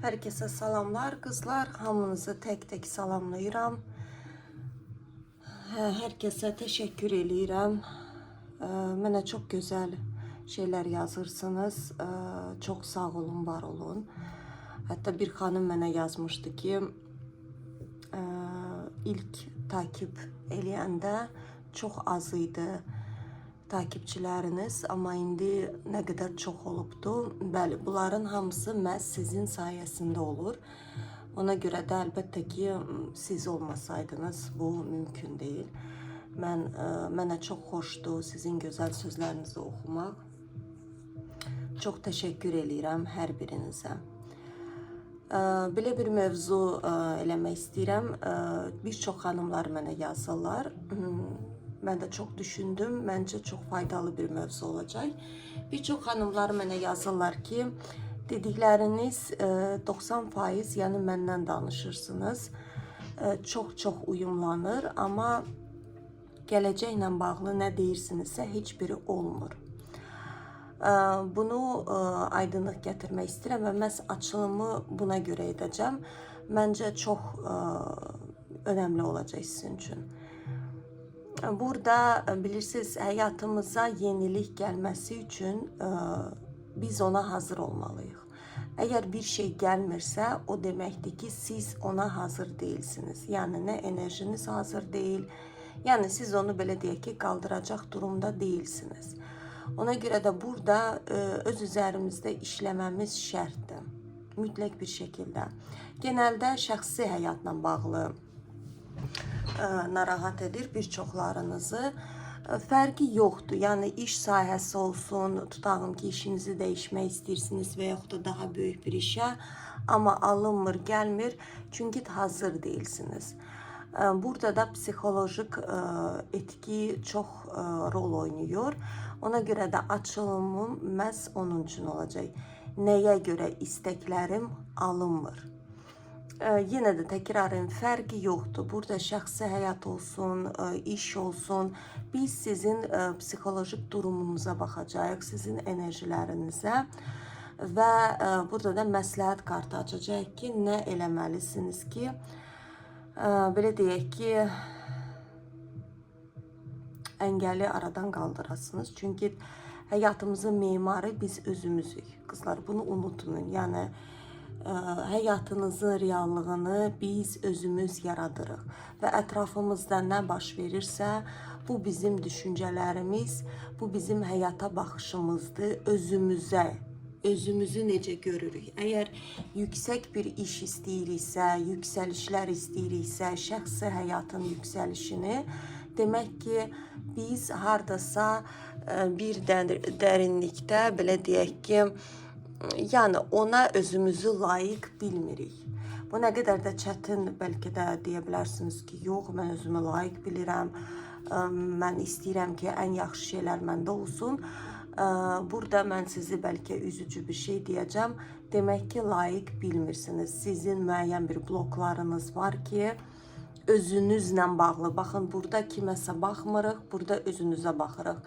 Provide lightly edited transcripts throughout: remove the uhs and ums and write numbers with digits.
Herkese salamlar kızlar. Hamınızı tek salamlayıram. Herkese teşekkür eləyirəm. Mənə çox gözəl şeyler yazırsınız. Çok sağ olun, var olun. Hatta bir xanım mənə yazmışdı ki, ilk takip eləyəndə çox az idi takipçiləriniz, amma indi nə qədər çox olubdu. Bəli, bunların hamısı məhz sizin sayəsində olur. Ona görə də əlbəttə ki, siz olmasaydınız bu mümkün deyil. Mənə çox xoşdur sizin gözəl sözlərinizi oxumaq. Çox təşəkkür eləyirəm hər birinizə. Belə bir mövzu eləmək istəyirəm. Bir çox xanımlar mənə yazırlar. Ben de çok düşündüm. Bence çok faydalı bir mövzu olacak. Birçok hanımlar mənə yazırlar ki, dedikləriniz 90%, yəni məndən danışırsınız. Çox uyumlanır, amma gələcəklə bağlı nə deyirsinizsə heç biri olmur. Bunu aydınlıq gətirmək istəyirəm və məhz açılımı buna görə edəcəm. Məncə çox önemli olacaq sizin üçün. Burada bilirsiniz, həyatımıza yenilik gəlməsi üçün biz ona hazır olmalıyıq. Əgər bir şey gəlmirsə, o deməkdir ki, siz ona hazır değilsiniz. Yəni nə enerjiniz hazır deyil, yəni siz onu belə deyək ki, qaldıracaq durumda değilsiniz. Ona görə də burada öz üzərimizdə işləməmiz şərtdir. Mütləq bir şəkildə. Genəldə şəxsi həyatla bağlı narahat edir bir çoxlarınızı. Fərqi yoxdur. Yəni iş sahəsi olsun, tutağım ki, işinizi dəyişmək istəyirsiniz və yaxud da daha böyük bir işə, amma alınmır, gəlmir, çünki hazır değilsiniz. Burada da psixolojik etki çox rol oynuyor. Ona görə də açılımım məhz onun üçün olacaq. Nəyə görə istəklərim alınmır? Yine de tekrarın fərqi yoxdur. Burada şəxsi həyat olsun, iş olsun. Biz sizin psixolojik durumunuza baxacağıq, sizin enerjilərinizə və burada da məsləhət kartı açacağıq ki, nə eləməlisiniz ki, belə deyək ki, əngəli aradan qaldırasınız. Çünki həyatımızın memarı biz özümüzük. Qızlar, bunu unutmayın. Yəni həyatınızın reallığını biz özümüz yaradırıq və ətrafımızda nə baş verirsə, bu bizim düşüncələrimiz, bu bizim həyata baxışımızdır, özümüzü necə görürük. Əgər yüksək bir iş istəyiriksə, yüksəlişlər istəyiriksə, şəxsi həyatın yüksəlişini, demək ki, biz hardasa bir dərinlikdə, belə deyək ki, yani ona özümüzü layiq bilmirik. Bu nə qədər də çətin, bəlkə də deyə bilərsiniz ki, yox, mən özümü layiq bilirəm, mən istəyirəm ki, ən yaxşı şeylər məndə olsun. Burada mən sizi bəlkə üzücü bir şey deyəcəm. Demək ki, layiq bilmirsiniz. Sizin müəyyən bir bloklarınız var ki, özünüzlə bağlı. Baxın, burada kiməsə baxmırıq, burada özünüzə baxırıq.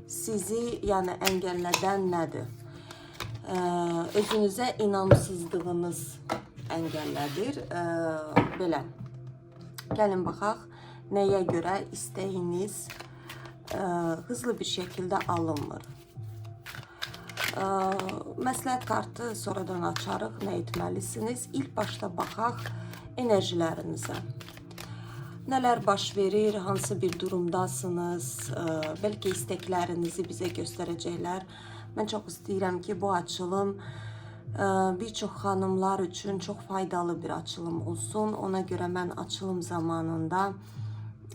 Sizi, yəni əngəllədən nədir? Özünüzə inamsızlığınız əngəllədir. Belə. Gəlin baxaq, nəyə görə istəyiniz hızlı bir şəkildə alınmır. Məsləhət kartı sonradan açarıq, nə etməlisiniz? İlk başda baxaq enerjilərinizə. Nələr baş verir, hansı bir durumdasınız, bəlkə istəklərinizi bizə göstərəcəklər. Mən çox istəyirəm ki, bu açılım bir çox xanımlar üçün çox faydalı bir açılım olsun. Ona görə mən açılım zamanında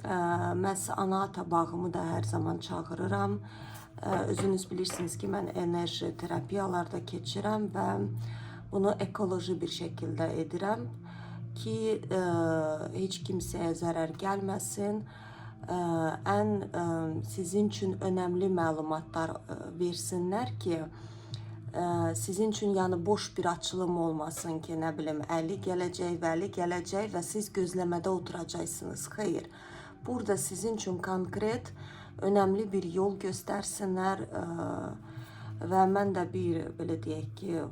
məhz ana-ata bağımı da hər zaman çağırıram. Özünüz bilirsiniz ki, mən enerji terapiyalarda keçirəm və bunu ekoloji bir şəkildə edirəm ki, heç kimsəyə zərər gəlməsin. Ən sizin üçün önəmli məlumatlar versinlər ki, sizin üçün yəni boş bir açılım olmasın ki, nə bilim, əli gələcək, vəli gələcək və siz gözləmədə oturacaqsınız. Xeyr, burada sizin üçün konkret, önəmli bir yol göstərsinlər və mən də bir, belə deyək ki,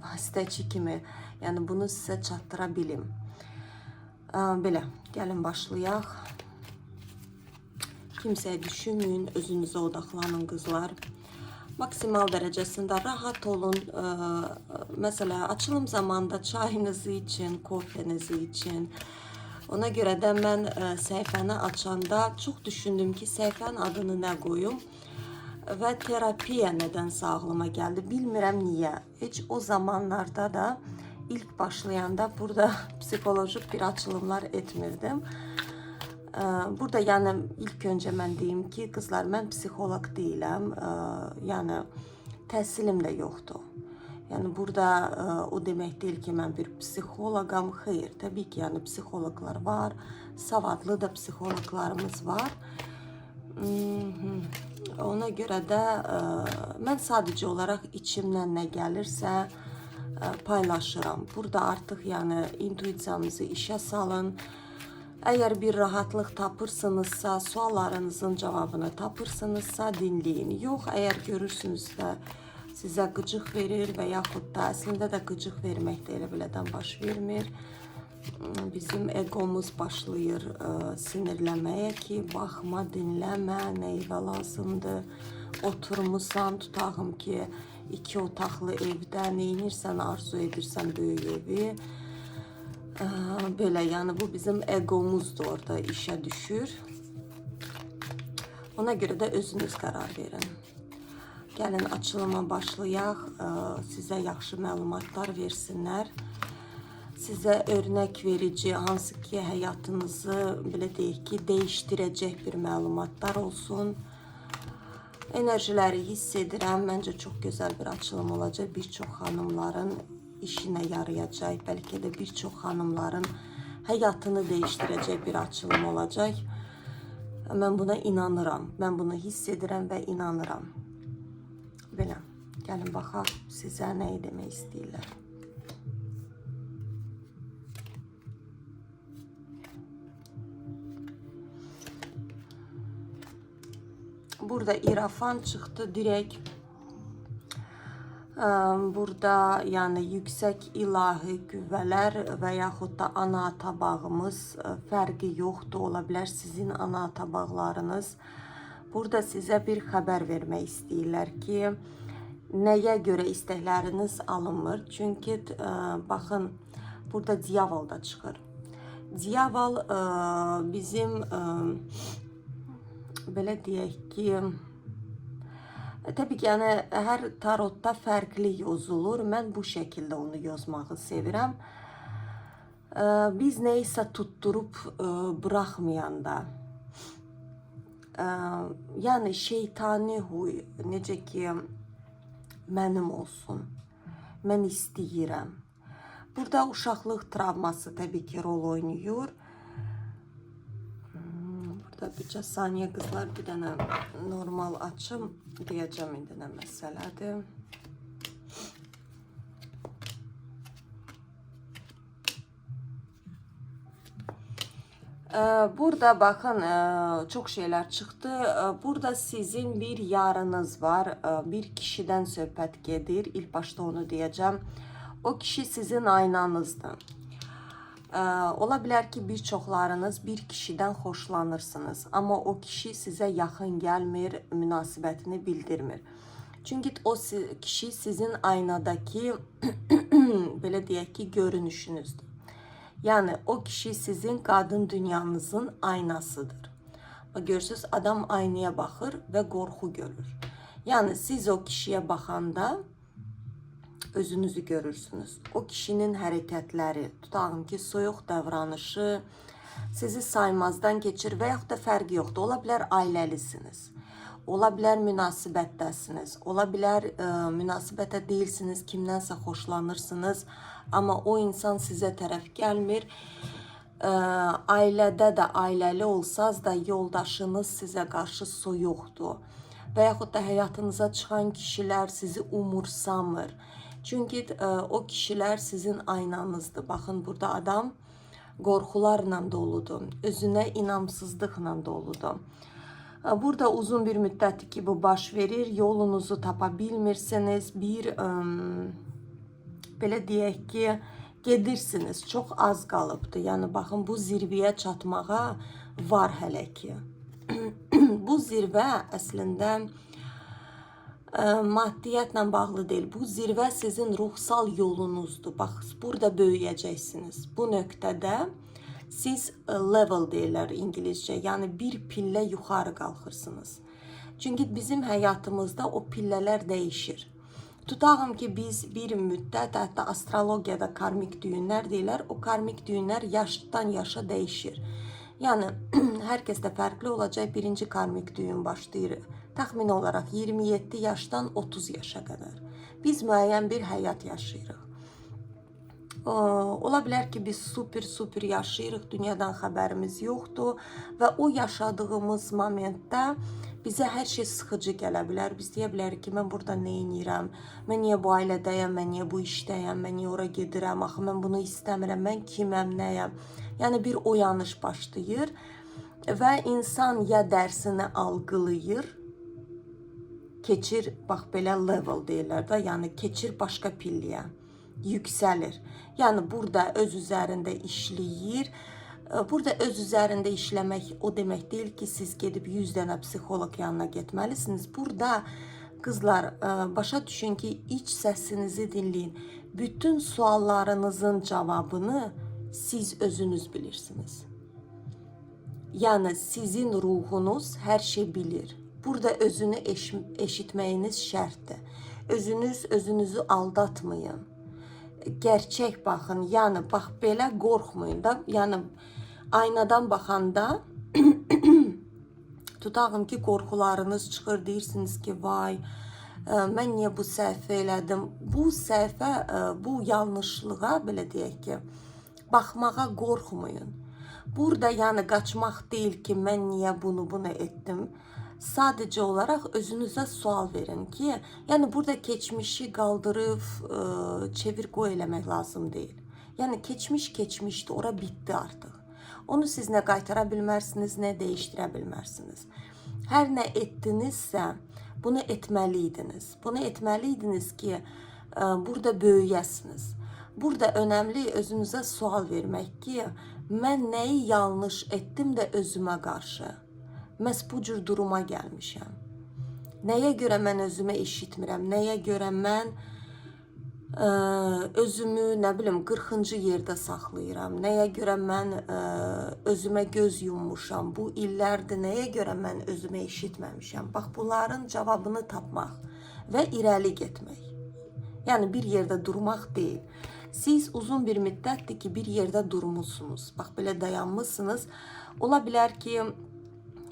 vasitəçi kimi, yəni bunu sizə çatdıra bilim. Belə, gəlin başlayaq. Kimsəyə düşünməyin, özünüzə odaqlanın qızlar. Maksimal dərəcəsində rahat olun. Məsələn, açılım zamanında çayınızı için, kofenizi için. Ona görə də mən səhifəni açanda çox düşündüm ki, səhifənin adını nə qoyum və terapiya nədənsə ağlıma gəldi. Bilmirəm niyə. Heç o zamanlarda da ilk başlayanda burada psikolojik bir açılımlar etmirdim. Burada yəni ilk öncə mən deyim ki, qızlar, mən psixoloq deyiləm. Yəni təhsilim də yoxdur. Yəni burada o demək deyil ki, mən bir psixoloqam. Xeyr, təbii ki, yəni psixoloqlar var, savadlı da psixoloqlarımız var. Ona görə də mən sadəcə olaraq içimdən nə gəlirsə paylaşıram. Burada artıq yəni intuisiyanızı işə salın. Əgər bir rahatlıq tapırsınızsa, suallarınızın cavabını tapırsınızsa dinləyin. Yox, əgər görürsünüzsə sizə qıcıq verir və yaxud da əslində də qıcıq vermək də elə belədən baş vermir. Bizim egomuz başlayır sinirləməyə ki, baxma, dinləmə, neyvə lazımdır. Oturmusan, tutağım ki, 2 otaqlı evdə neynirsən, arzu edirsən böyük evi. Belə, yəni bu bizim egomuzdur, orada işə düşür. Ona görə də özünüz qərar verin. Gəlin açılıma başlayaq, sizə yaxşı məlumatlar versinlər. Sizə örnək verici, hansı ki həyatınızı, belə deyək ki, dəyişdirəcək bir məlumatlar olsun. Enerjiləri hiss edirəm, məncə çox gözəl bir açılım olacaq. Bir çox xanımların işinə yarayacaq, bəlkə də bir çox xanımların həyatını dəyişdirəcək bir açılım olacaq. Mən buna inanıram, mən bunu hiss edirəm və inanıram. Belə, gəlin baxaq sizə nə demək istəyirlər. Burada İrafan çıxdı direkt. Burada yəni yüksək ilahi qüvvələr və yaxud da ana ata bağımız fərqi yoxdur. Ola bilər sizin ana ata bağlarınız. Burada sizə bir xəbər vermək istəyirlər ki, nəyə görə istəkləriniz alınmır. Çünki baxın, burada diyavol da çıxır. Diyavol bizim belə deyək ki, təbii ki, yəni hər tarotda fərqli yazılır. Mən bu şəkildə onu yazmağı sevirəm. Biz nəyisə tutturub buraxmayanda, yəni şeytani huy, necə ki, mənim olsun, mən istəyirəm. Burada uşaqlıq travması təbii ki, rol oynayır. Burada bircə saniyə qızlar, bir dənə normal açım, deyəcəm indi nə məsələdir. Burada baxın, çox şeylər çıxdı. Burada sizin bir yarınız var, bir kişidən söhbət gedir. İlk başda onu deyəcəm. O kişi sizin aynanızdır. Ola bilər ki, bir çoxlarınız bir kişidən xoşlanırsınız, amma o kişi sizə yaxın gəlmir, münasibətini bildirmir. Çünki o kişi sizin aynadakı, belə deyək ki, görünüşünüzdür. Yəni, o kişi sizin qadın dünyanızın aynasıdır. Görürsünüz, adam aynaya baxır və qorxu görür. Yəni, siz o kişiyə baxanda özünüzü görürsünüz. O kişinin hərəkətləri, tutağım ki, soyuq davranışı sizi saymazdan keçir və yaxud da fərqi yoxdur. Ola bilər ailəlisiniz, ola bilər münasibətdəsiniz, ola bilər münasibətə deyilsiniz, kimdənsə xoşlanırsınız, amma o insan sizə tərəf gəlmir. Ailədə də, ailəli olsaz da yoldaşınız sizə qarşı soyuqdur və yaxud da həyatınıza çıxan kişilər sizi umursamır. Çünki o kişilər sizin aynanızdır. Baxın, burada adam qorxularla doludur, özünə inamsızlıqla doludur. Burada uzun bir müddətdir ki, bu baş verir, yolunuzu tapa bilmirsiniz, bir belə deyək ki, gedirsiniz, çox az qalıbdı. Yəni baxın, bu zirvəyə çatmağa var hələ ki. Bu zirvə əslində maddiyyatla bağlı deyil. Bu zirvə sizin ruhsal yolunuzdur. Bax, burada böyüyəcəksiniz. Bu nöqtədə siz level deyirlər İngilizcə. Yəni bir pillə yuxarı qalxırsınız. Çünki bizim həyatımızda o pillələr dəyişir. Tutağım ki, biz bir müddət, hətta astrologiyada karmik düyünlər deyirlər, o karmik düyünlər yaşdan yaşa dəyişir. Yəni, hər kəsdə fərqli olacaq. Birinci karmik düyün başlayır təxmin olaraq 27 yaşdan 30 yaşa qədər. Biz müəyyən bir həyat yaşayırıq. Ola bilər ki, biz super yaşayırıq, dünyadan xəbərimiz yoxdur və o yaşadığımız momentdə bizə hər şey sıxıcı gələ bilər. Biz deyə bilərik ki, mən burada nə edirəm, mən niyə bu ailədəyəm, mən niyə bu işdəyəm, mən niyə ora gedirəm, axı mən bunu istəmirəm, mən kiməm, nəyəm. Yəni bir oyanış başlayır və insan ya dərsini algılayır, keçir, bax belə level deyirlər də, yəni keçir başqa pilliyə, yüksəlir. Yəni burada öz üzərində işləyir. Burada öz üzərində işləmək o demək deyil ki, siz gedib 100 dənə psixoloq yanına getməlisiniz. Burada qızlar, başa düşün ki, iç səsinizi dinləyin. Bütün suallarınızın cavabını siz özünüz bilirsiniz. Yəni sizin ruhunuz hər şey bilir. Burada özünü eşitməyiniz şərtdir. Özünüzü aldatmayın. Gerçək baxın, yəni bax belə qorxmayın da. Yəni aynadan baxanda tutağım ki, qorxularınız çıxır, deyirsiniz ki, vay, mən niyə bu səhvə elədim? Bu səhvə, bu yanlışlığa, belə deyək ki, baxmağa qorxmayın. Burada yəni qaçmaq deyil ki, mən niyə bunu etdim? Sadəcə olaraq özünüzə sual verin ki, yəni burada keçmişi qaldırıb çevir qoy eləmək lazım deyil. Yəni keçmiş keçmişdir, ora bitdi artıq. Onu siz nə qaytara bilmərsiniz, nə dəyişdirə bilmərsiniz. Hər nə etdinizsə, bunu etməliydiniz. Bunu etməliydiniz ki, burada böyüyəsiniz. Burada önəmli özünüzə sual vermək ki, mən nəyi yanlış etdim də özümə qarşı? Məhz bu cür duruma gəlmişəm. Nəyə görə mən özümə eşitmirəm? Nəyə görə mən özümü, nə bilim, 40-cı yerdə saxlayıram? Nəyə görə mən özümə göz yummuşam? Bu illərdir, nəyə görə mən özümə eşitməmişəm? Bax, bunların cavabını tapmaq və irəli getmək. Yəni bir yerdə durmaq deyil. Siz uzun bir müddətdir ki, bir yerdə durmuşsunuz. Bax, belə dayanmışsınız. Ola bilər ki,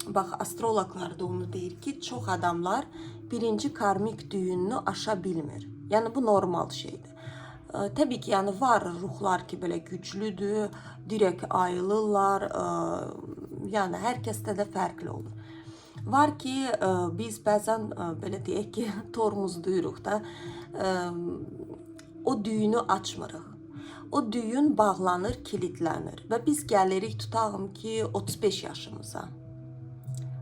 bax, astrologlar da onu deyir ki, çox adamlar birinci karmik düyününü aşa bilmir. Yəni bu normal şeydir. Təbii ki, yəni var ruhlar ki, belə güclüdür, direkt ayılırlar. Yəni hər kəsdə də fərqli olur. Var ki, biz bəzən belə deyək ki, tormuzluyuruq da, o düyünü açmırıq. O düyün bağlanır, kilitlənir və biz gəlirik, tutağım ki, 35 yaşımıza.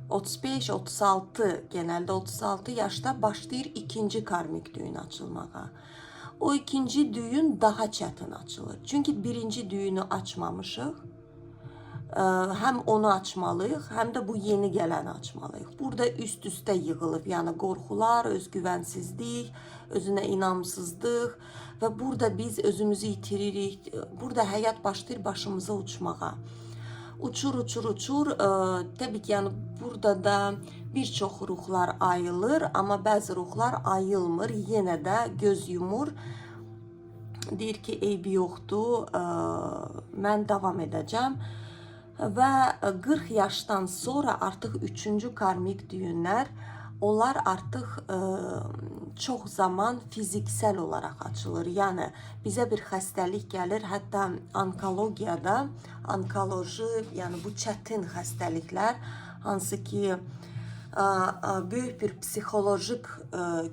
35-36, genelde 36 yaşda başlayır ikinci karmik düğün açılmağa. O ikinci düğün daha çətin açılır. Çünkü birinci düğünü açmamışıq. Hem onu açmalıyıq, hem de bu yeni gələni açmalıyıq. Burada üst-üstə yığılıb, yəni qorxular, özgüvensizlik, özünə inamsızlıq və burada biz özümüzü itiririk. Burada həyat başlayır başımıza uçmağa. Uçur. Təbii ki, yəni burada da bir çox ruhlar ayılır, amma bəzi ruhlar ayılmır, yenə də göz yumur. Deyir ki, eybi yoxdur, mən davam edəcəm. Və 40 yaşdan sonra artıq 3-cü karmik düyünlər, onlar artıq çox zaman fiziksel olaraq açılır. Yəni bizə bir xəstəlik gəlir, hətta onkologiyada, onkoloji, yəni bu çətin xəstəliklər, hansı ki böyük bir psixolojik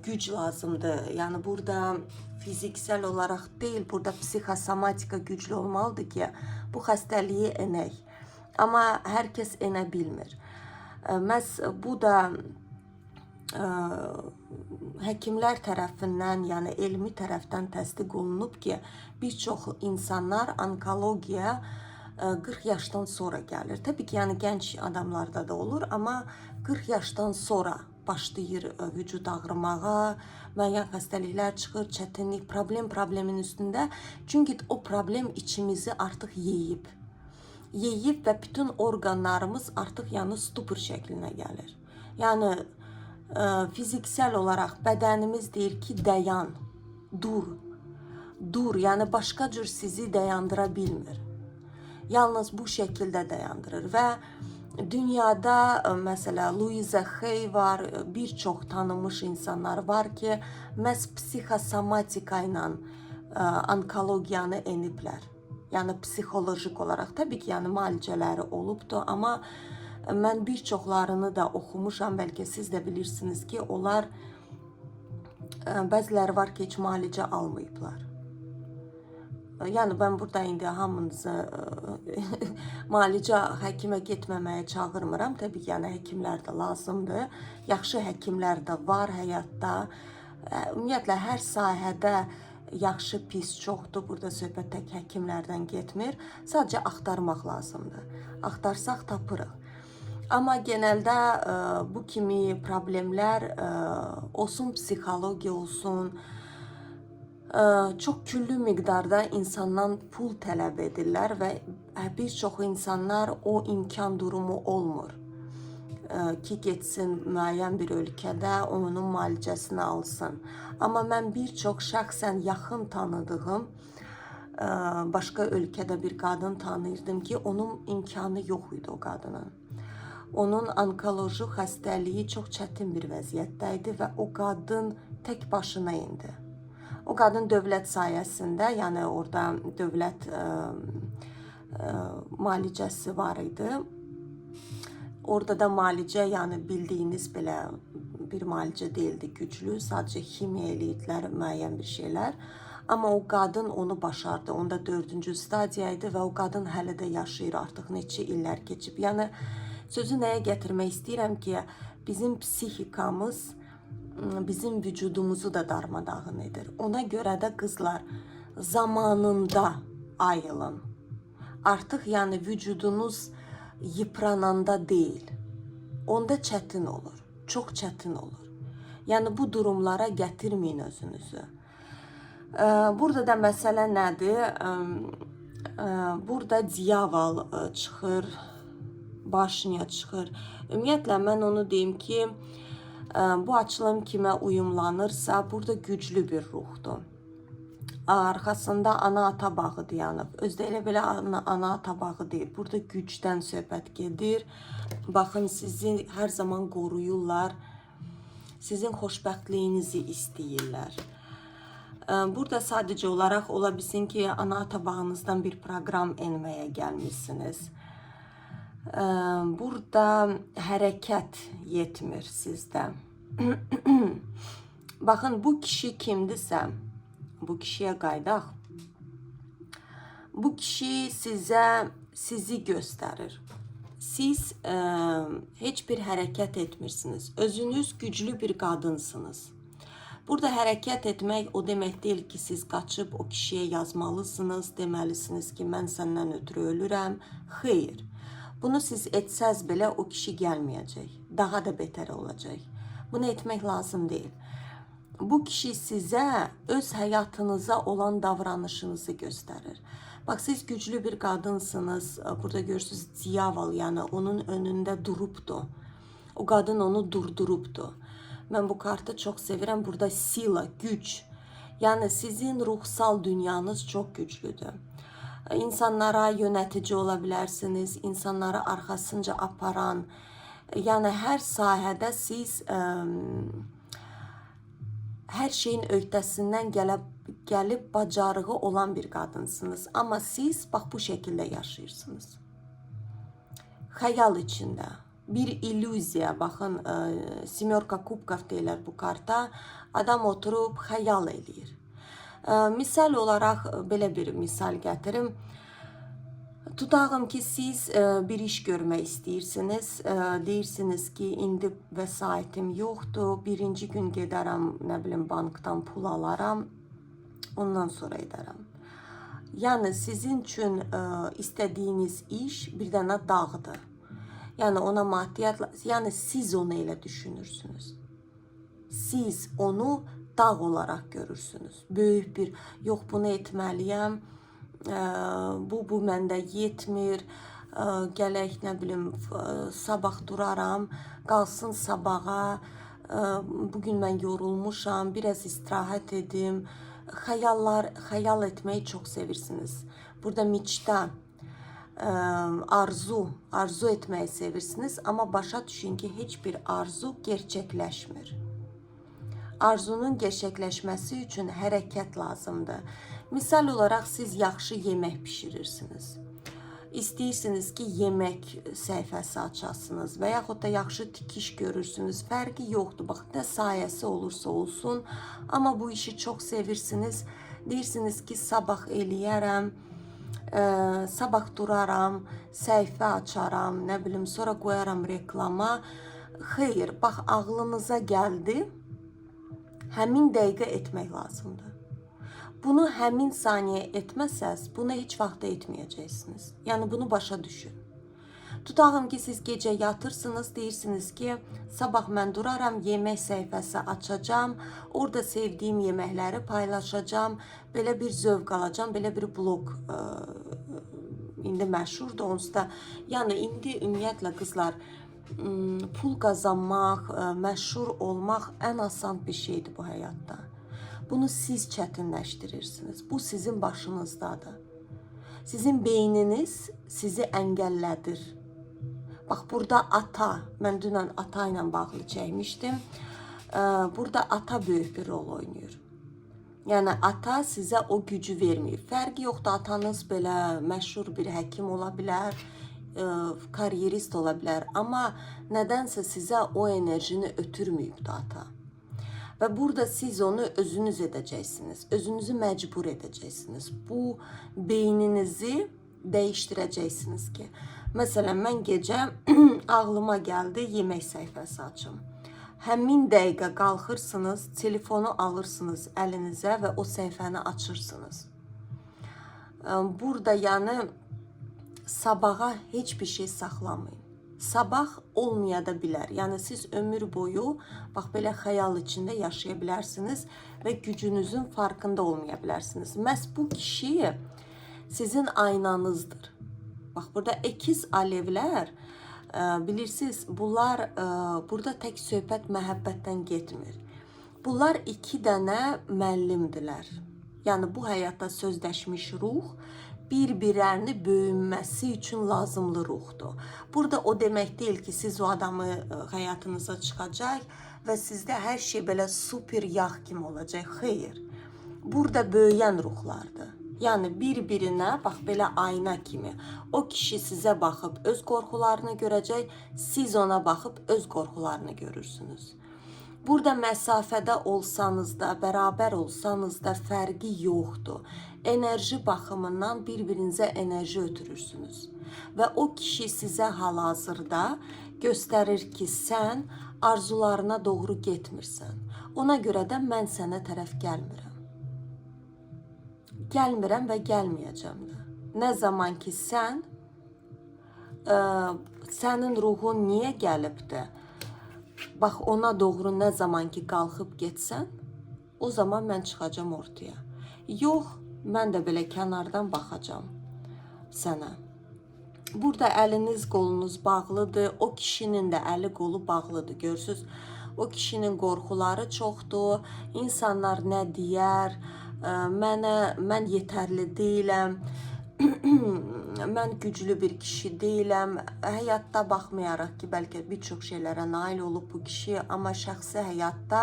güc lazımdır. Yəni burada fiziksel olaraq deyil, burada psixosomatika güclü olmalıdır ki, bu xəstəliyi enək. Amma hər kəs enə bilmir. Məhz bu da həkimlər tərəfindən, yəni elmi tərəfdən təsdiq olunub ki, bir çox insanlar onkologiyaya 40 yaşdan sonra gəlir. Təbii ki, yəni gənc adamlarda da olur, amma 40 yaşdan sonra başlayır vücud ağrımağa, müəyyən xəstəliklər çıxır, çətinlik, problemin üstündə. Çünki o problem içimizi artıq yeyib. Yeyib və bütün orqanlarımız artıq yəni stupor şəklinə gəlir. Yəni fiziksel olaraq bədənimiz deyir ki, dayan, dur, dur. Yəni başqa cür sizi dayandıra bilmir. Yalnız bu şəkildə dayandırır və dünyada məsələ Louise Hay var, bir çox tanınmış insanlar var ki, məhz psixosomatika ilə onkologiyanı eniblər. Yəni psixolojik olaraq təbii ki, yəni müalicələri olubdur, amma mən bir çoxlarını da oxumuşam, bəlkə siz də bilirsiniz ki, onlar bəziləri var ki, heç müalicə almayıblar. Yəni mən burada indi hamınızı müalicə həkimə getməməyə çağırmıram. Təbii ki, yəni həkimlər də lazımdır. Yaxşı həkimlər də var həyatda. Ümumiyyətlə hər sahədə yaxşı, pis çoxdur. Burada söhbət tək həkimlərdən getmir. Sadəcə axtarmaq lazımdır. Axtarsaq tapırıq. Amma genəldə bu kimi problemlər olsun psixologiya olsun, çox küllü miqdarda insandan pul tələb edirlər və bir çox insanlar o imkan durumu olmur ki, getsin müəyyən bir ölkədə onun müalicəsini alsın. Amma mən bir çox şəxsən yaxın tanıdığım başqa ölkədə bir qadın tanıyırdım ki, onun imkanı yox idi o qadının. Onun onkoloji xəstəliyi çox çətin bir vəziyyətdə idi və o qadın tək başına indi. O qadın dövlət sayəsində, yəni orada dövlət müalicəsi var idi. Orada da müalicə, yəni bildiyiniz belə bir müalicə deyildi, güclü, sadəcə kimya eləyirdilər müəyyən bir şeylər. Amma o qadın onu başardı, onda 4-cü stadiya idi və o qadın hələ də yaşayır, artıq neçə illər keçib. Yəni sözü nəyə gətirmək istəyirəm ki, bizim psixikamız bizim vücudumuzu da darmadağın edir. Ona görə də qızlar zamanında ayılın. Artıq yəni vücudunuz yıprananda deyil. Onda çətin olur, çox çətin olur. Yəni bu durumlara gətirməyin özünüzü. Burada da məsələ nədir? Burada diyavol çıxır, başniya çıxır. Ümumiyyətlə mən onu deyim ki, bu açılım kimə uyumlanırsa, burada güclü bir ruhdur. Arxasında ana-ata bağı dayanıb. Özdə elə belə ana-ata bağı deyil. Burada gücdən söhbət gedir. Baxın, sizi hər zaman qoruyurlar. Sizin xoşbəxtliyinizi istəyirlər. Burada sadəcə olaraq ola bilsin ki, ana-ata bağınızdan bir proqram enməyə gəlmişsiniz. Burada hərəkət yetmir sizdə. Baxın, bu kişi kimdirsə, bu kişiyə qaydaq. Bu kişi sizi göstərir. Siz heç bir hərəkət etmirsiniz. Özünüz güclü bir qadınsınız. Burada hərəkət etmək o demək deyil ki, siz qaçıb o kişiyə yazmalısınız, deməlisiniz ki, mən səndən ötürü ölürəm. Xeyr. Bunu siz etsəz belə o kişi gəlməyəcək. Daha da betər olacaq. Bunu etmək lazım deyil. Bu kişi sizə öz həyatınıza olan davranışınızı göstərir. Bax, siz güclü bir qadınsınız. Burada görürsünüz diyavol, yəni onun önündə durubdu. O qadın onu durdurubdu. Mən bu kartı çox sevirəm. Burada sila, güc. Yəni sizin ruhsal dünyanız çox güclüdür. İnsanlara yönetici ola bilərsiniz, insanları arxasınca aparan, yəni hər sahədə siz hər şeyin öhdəsindən gəlib bacarığı olan bir qadınsınız. Amma siz bax bu şəkildə yaşayırsınız. Xəyal içində, bir illüziya, baxın, Semyorka kubkov deyilər bu karta, adam oturub xəyal eləyir. Misal olaraq belə bir misal gətirim. Tutağım ki siz bir iş görmək istəyirsiniz. Deyirsiniz ki, indi vəsaitim yoxdur. Birinci gün gedərəm, nə bilim, bankdan pul alaram. Ondan sonra edərəm. Yəni sizin üçün istədiyiniz iş bir dənə dağdır. Yəni ona maddiyyatla, yəni siz onu elə düşünürsünüz. Siz onu dağ olaraq görürsünüz. Böyük bir, yox bunu etməliyəm, bu məndə yetmir, gələk nə bilim sabah duraram, qalsın sabaha, bugün mən yorulmuşam, biraz istirahət edim. Xəyal etməyi çox sevirsiniz. Burada miçdə arzu etməyi sevirsiniz, amma başa düşün ki, heç bir arzu gerçəkləşmir. Arzunun gerçəkləşməsi üçün hərəkət lazımdır. Misal olaraq siz yaxşı yemək bişirirsiniz. İstəyirsiniz ki, yemək səhifəsi açasınız və yaxud da yaxşı tikiş görürsünüz. Fərqi yoxdur. Bax, nə sayəsi olursa olsun, amma bu işi çox sevirsiniz. Deyirsiniz ki, sabah eləyərəm, sabah duraram, səhifə açaram, nə bilim, sonra qoyaram reklama. Xeyr, bax, ağlınıza gəldi. Həmin dəqiqə etmək lazımdır. Bunu həmin saniyə etməsəz, bunu heç vaxt etməyəcəksiniz. Yəni bunu başa düşün. Tutağım ki, siz gecə yatırsınız, deyirsiniz ki, sabah mən duraram, yemək səhifəsi açacağam, orada sevdiyim yeməkləri paylaşacağam, belə bir zövq alacağam, belə bir blog indi məşhurdur onsuz da. Yəni indi ümumiyyətlə qızlar, pul qazanmaq, məşhur olmaq ən asan bir şeydir bu həyatda. Bunu siz çətinləşdirirsiniz. Bu sizin başınızdadır. Sizin beyniniz sizi əngəllədir. Bax, burada ata, mən dünən ata ilə bağlı çəkmişdim. Burada ata böyük bir rol oynayır. Yəni ata sizə o gücü vermir. Fərqi yoxdur, atanız belə məşhur bir həkim ola bilər, kariyerist ola bilər, amma nədənsə sizə o enerjini ötürməyibdir ata. Və burada siz onu özünüz edəcəksiniz, özünüzü məcbur edəcəksiniz. Bu beyninizi dəyişdirəcəksiniz ki, məsələn, mən gecə ağlıma gəldi, yemək səhifəsi açım. Həmin dəqiqə qalxırsınız, telefonu alırsınız əlinizə və o səhifəni açırsınız. Burada yəni sabaha heç bir şey saxlamayın. Sabah olmaya da bilər. Yəni siz ömür boyu bax belə xəyal içində yaşaya bilərsiniz və gücünüzün farkında olmaya bilərsiniz. Məhz bu kişi sizin aynanızdır. Bax burada əkiz alevlər, bilirsiniz, bunlar burada tək söhbət məhəbbətdən getmir. Bunlar iki dənə müəllimdirlər. Yəni bu həyatda sözləşmiş ruh bir-birlərini böyünməsi üçün lazımlı ruhdur. Burada o demək deyil ki, siz o adamı həyatınıza çıxacaq və sizdə hər şey belə super yağ kimi olacaq. Xeyr. Burada böyüyən ruhlardır. Yəni bir-birinə bax belə ayna kimi. O kişi sizə baxıb öz qorxularını görəcək, siz ona baxıb öz qorxularını görürsünüz. Burada məsafədə olsanız da, bərabər olsanız da fərqi yoxdur. Enerji baxımından bir-birinizə enerji ötürürsünüz. Və o kişi sizə hal-hazırda göstərir ki, sən arzularına doğru getmirsən. Ona görə də mən sənə tərəf gəlmirəm. Gəlmirəm və gəlməyəcəm də. Nə zaman ki sən, sənin ruhun niyə gəlibdir? Bax, ona doğru nə zaman ki qalxıb getsən, o zaman mən çıxacam ortaya. Yox, mən də belə kənardan baxacam sənə. Burada əliniz, qolunuz bağlıdır, o kişinin də əli, qolu bağlıdır, görürsünüz. O kişinin qorxuları çoxdur, insanlar nə deyər, mən yetərli deyiləm, mən güclü bir kişi deyiləm. Həyatda baxmayaraq ki, bəlkə bir çox şeylərə nail olub bu kişi, amma şəxsi həyatda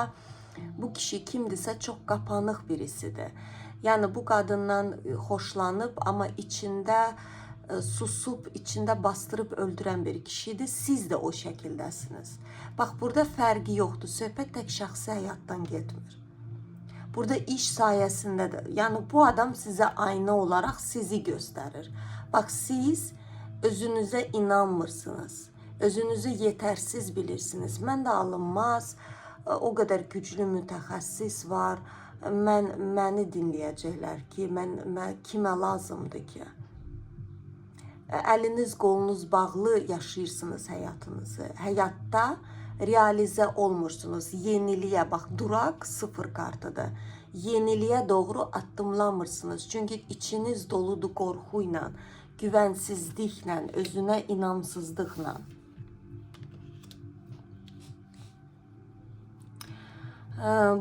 bu kişi kimdirsə çox qapanıq birisidir. Yəni bu qadından xoşlanıb, amma içində susub, içində bastırıb öldürən bir kişidir. Siz də o şəkildəsiniz. Bax, burada fərqi yoxdur. Söhbət tək şəxsi həyatdan getmir. Burada iş sayəsində də, yəni bu adam sizə ayna olaraq sizi göstərir. Bax, siz özünüzə inanmırsınız. Özünüzü yetərsiz bilirsiniz. Mən də alınmaz, o qədər güclü mütəxəssis var. Məni dinləyəcəklər ki, kimə lazımdır ki? Əliniz, qolunuz bağlı yaşayırsınız həyatınızı. Həyatda realizə olmursunuz. Yeniliyə, bax, duraq 0 kartıdır. Yeniliyə doğru addımlamırsınız. Çünki içiniz doludur qorxu ilə, güvənsizliklə, özünə inamsızlıqla.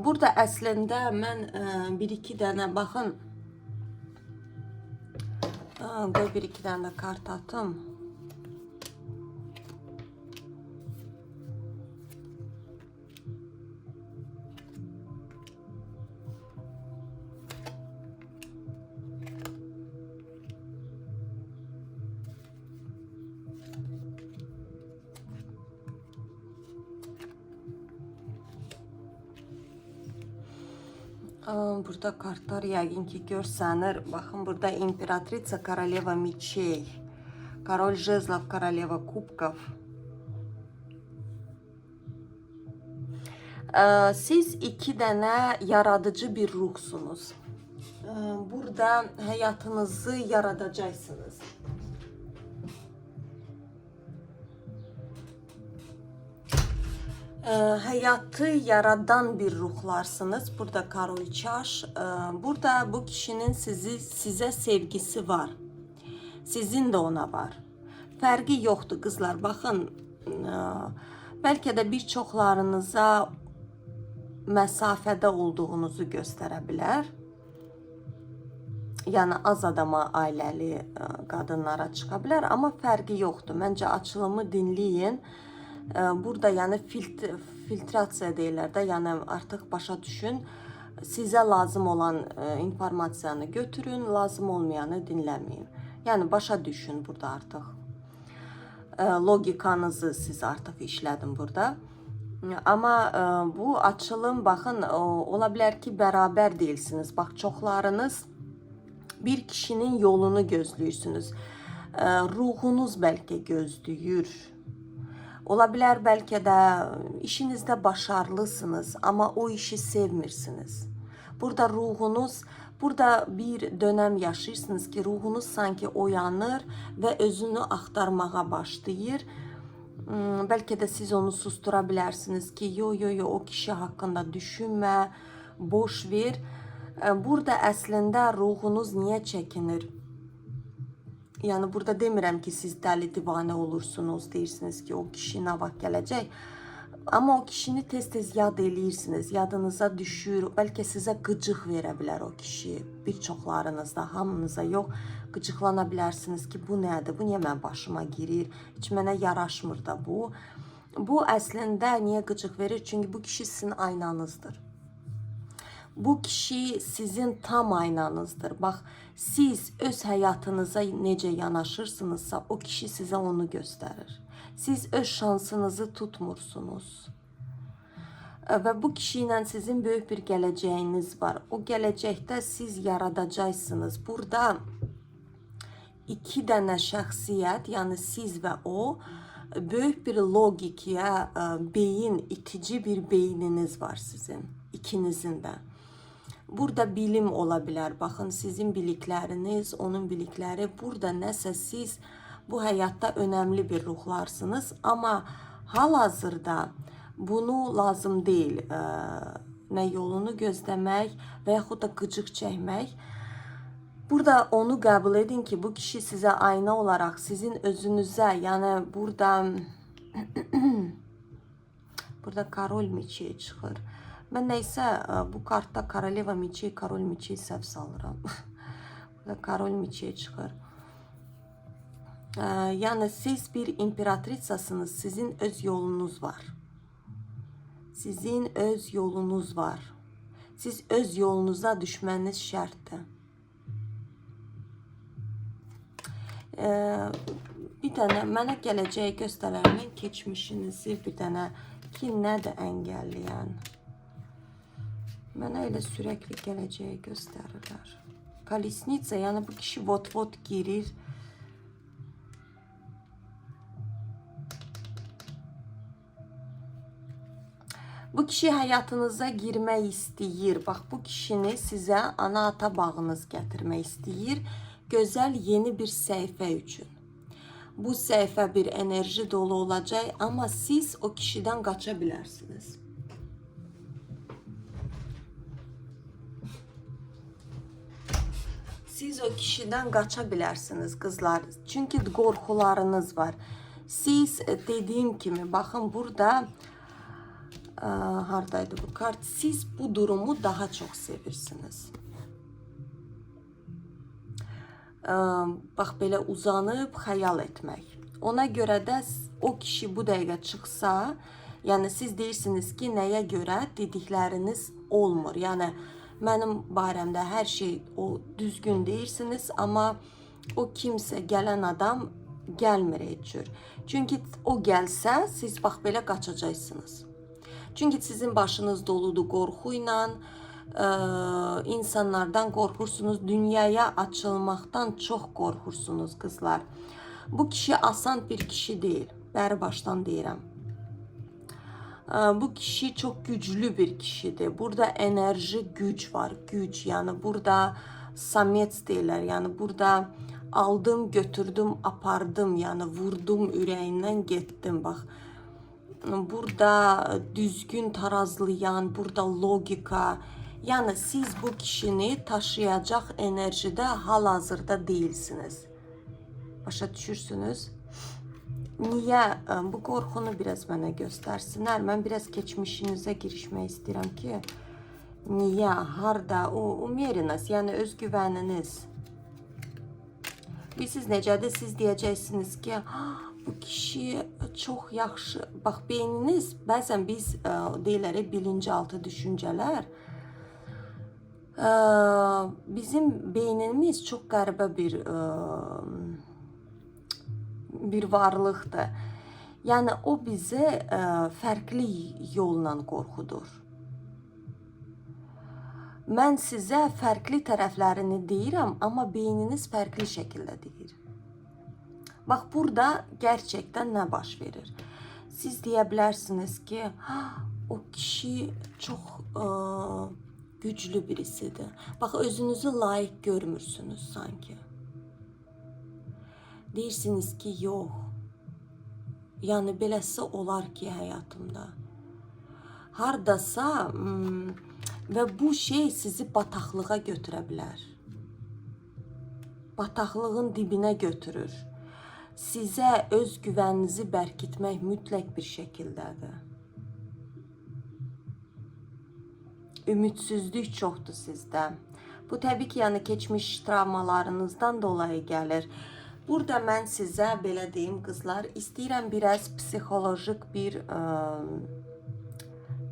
Burada əslində mən bir-iki dənə, baxın, qoy bir-iki dənə kart atım. Burada kartlar yəqin ki görsənir. Baxın, burada İmperatriца, Королева мечей, Король жезлов, Королева кубков. Siz iki dənə yaradıcı bir ruhsunuz. Burada həyatınızı yaradacaqsınız. Həyatı yaradan bir ruhlarsınız. Burada Karoliçaş. Burada bu kişinin sizə sevgisi var. Sizin də ona var. Fərqi yoxdur qızlar. Baxın, bəlkə də bir çoxlarınıza məsafədə olduğunuzu göstərə bilər. Yəni az adama ailəli qadınlara çıxa bilər, amma fərqi yoxdur. Məncə açılımı dinləyin. Burada yəni filtrasiya deyirlər də, yəni artıq başa düşün. Sizə lazım olan informasiyanı götürün, lazım olmayanı dinləməyin. Yəni başa düşün burada artıq. Logikanızı siz artıq işlədin burada. Amma bu açılım, baxın, ola bilər ki, bərabər deyilsiniz. Bax, çoxlarınız bir kişinin yolunu gözləyirsiniz. Ruhunuz bəlkə gözləyir. Ola bilər bəlkə də işinizdə başarılısınız, amma o işi sevmirsiniz. Burada ruhunuz, burada bir dönəm yaşayırsınız ki, ruhunuz sanki oyanır və özünü axtarmağa başlayır. Bəlkə də siz onu sustura bilərsiniz ki, yo, o kişi haqqında düşünmə, boş ver. Burada əslində ruhunuz niyə çəkinir? Yəni burada demirəm ki, siz dəli divanə olursunuz, deyirsiniz ki, o kişi nə vaxt gələcək. Amma o kişini tez-tez yad eləyirsiniz, yadınıza düşür. Bəlkə sizə qıcıq verə bilər o kişi. Bir çoxlarınızda, hamınıza yox, qıcıqlana bilərsiniz ki, bu nədir, bu niyə mənim başıma girir, heç mənə yaraşmır da bu. Bu əslində niyə qıcıq verir? Çünki bu kişi sizin aynanızdır. Bu kişi sizin tam aynanızdır. Bax, siz öz həyatınıza necə yanaşırsınızsa, o kişi sizə onu göstərir. Siz öz şansınızı tutmursunuz. Və bu kişi ilə sizin böyük bir gələcəyiniz var. O gələcəkdə siz yaradacaqsınız. Burada iki dənə şəxsiyyət, yəni siz və o, böyük bir logikaya, beyin, itici bir beyniniz var sizin, ikinizin də. Burada bilim ola bilər. Baxın, sizin bilikləriniz, onun bilikləri. Burada nəsə siz bu həyatda önəmli bir ruhlarsınız. Amma hal-hazırda bunu lazım deyil. Nə yolunu gözləmək və yaxud da qıcıq çəkmək. Burada onu qəbul edin ki, bu kişi sizə ayna olaraq sizin özünüzə, yəni burada Korol Meçey çıxır. Mən nəysə bu kartda Koroleva Meçey, Korol Meçey səhv salıram. Burada Korol Meçey çıxır. Yəni siz bir imperatritsasınız, sizin öz yolunuz var. Sizin öz yolunuz var. Siz öz yolunuza düşməniz şərtdir. Bir dənə mənə gələcəyi göstərərmin keçmişinizi, bir dənə ki, nədir əngəlləyən? Mənə elə sürəkli gələcəyi göstərirlər. Kolesnitsa, yəni bu kişi vot-vot girir. Bu kişi həyatınıza girmək istəyir. Bax, bu kişini sizə ana-ata bağınız gətirmək istəyir. Gözəl yeni bir səhifə üçün. Bu səhifə bir enerji dolu olacaq, amma siz o kişidən qaça bilərsiniz. Siz o kişiden qaça bilərsiniz qızlar. Çünki qorxularınız var. Siz dediyim kimi, baxın burada haradaydı bu kart? Siz bu durumu daha çox sevirsiniz. Bax, belə uzanıb xəyal etmək. Ona görə də o kişi bu dəqiqə çıxsa, yəni siz deyirsiniz ki, nəyə görə dedikləriniz olmur. Yəni mənim barəmdə hər şey o düzgün deyirsiniz, amma o kimsə, gələn adam gəlmir heç cür. Çünki o gəlsə, siz bax belə qaçacaqsınız. Çünki sizin başınız doludur qorxu ilə, insanlardan qorxursunuz, dünyaya açılmaqdan çox qorxursunuz qızlar. Bu kişi asan bir kişi deyil, bəri başdan deyirəm. Bu kişi çok güçlü bir kişidir. Burada enerji, güç var. Güç, yani burada samet deyirlər. Yani burada aldım, götürdüm, apardım. Yani vurdum, ürəyindən getdim. Bax, burada düzgün tarazlayan, burada logika. Yani siz bu kişini taşıyacaq enerjide hal-hazırda değilsiniz. Başa düşürsünüz? Niye? Bu qorxunu biraz mənə göstərsinlər. Mən biraz keçmişinizə girişmək istəyirəm ki, niyə, harda, o umeriniz, yəni özgüvəniniz. Bilirsiniz necədir? Siz deyəcəksiniz ki, bu kişi çox yaxşı. Bax, beyniniz, bəzən biz deyirlər, bilinçaltı düşüncələr, bizim beynimiz çox qəribə bir varlıqdır. Yəni o bizi fərqli yolla qorxudur. Mən sizə fərqli tərəflərini deyirəm, amma beyniniz fərqli şəkildə deyir. Bax, burada gerçəkdən nə baş verir? Siz deyə bilərsiniz ki, o kişi çox güclü birisidir. Bax, özünüzü layiq görmürsünüz sanki. Deyirsiniz ki, yox. Yəni, beləsi olar ki, həyatımda. Hardasa və bu şey sizi bataqlığa götürə bilər. Bataqlığın dibinə götürür. Sizə öz güvəninizi bərkitmək mütləq bir şəkildədir. Ümidsizlik çoxdur sizdə. Bu, təbii ki, yəni keçmiş travmalarınızdan dolayı gəlir. Burada mən sizə, belə deyim qızlar, istəyirəm biraz psixolojik bir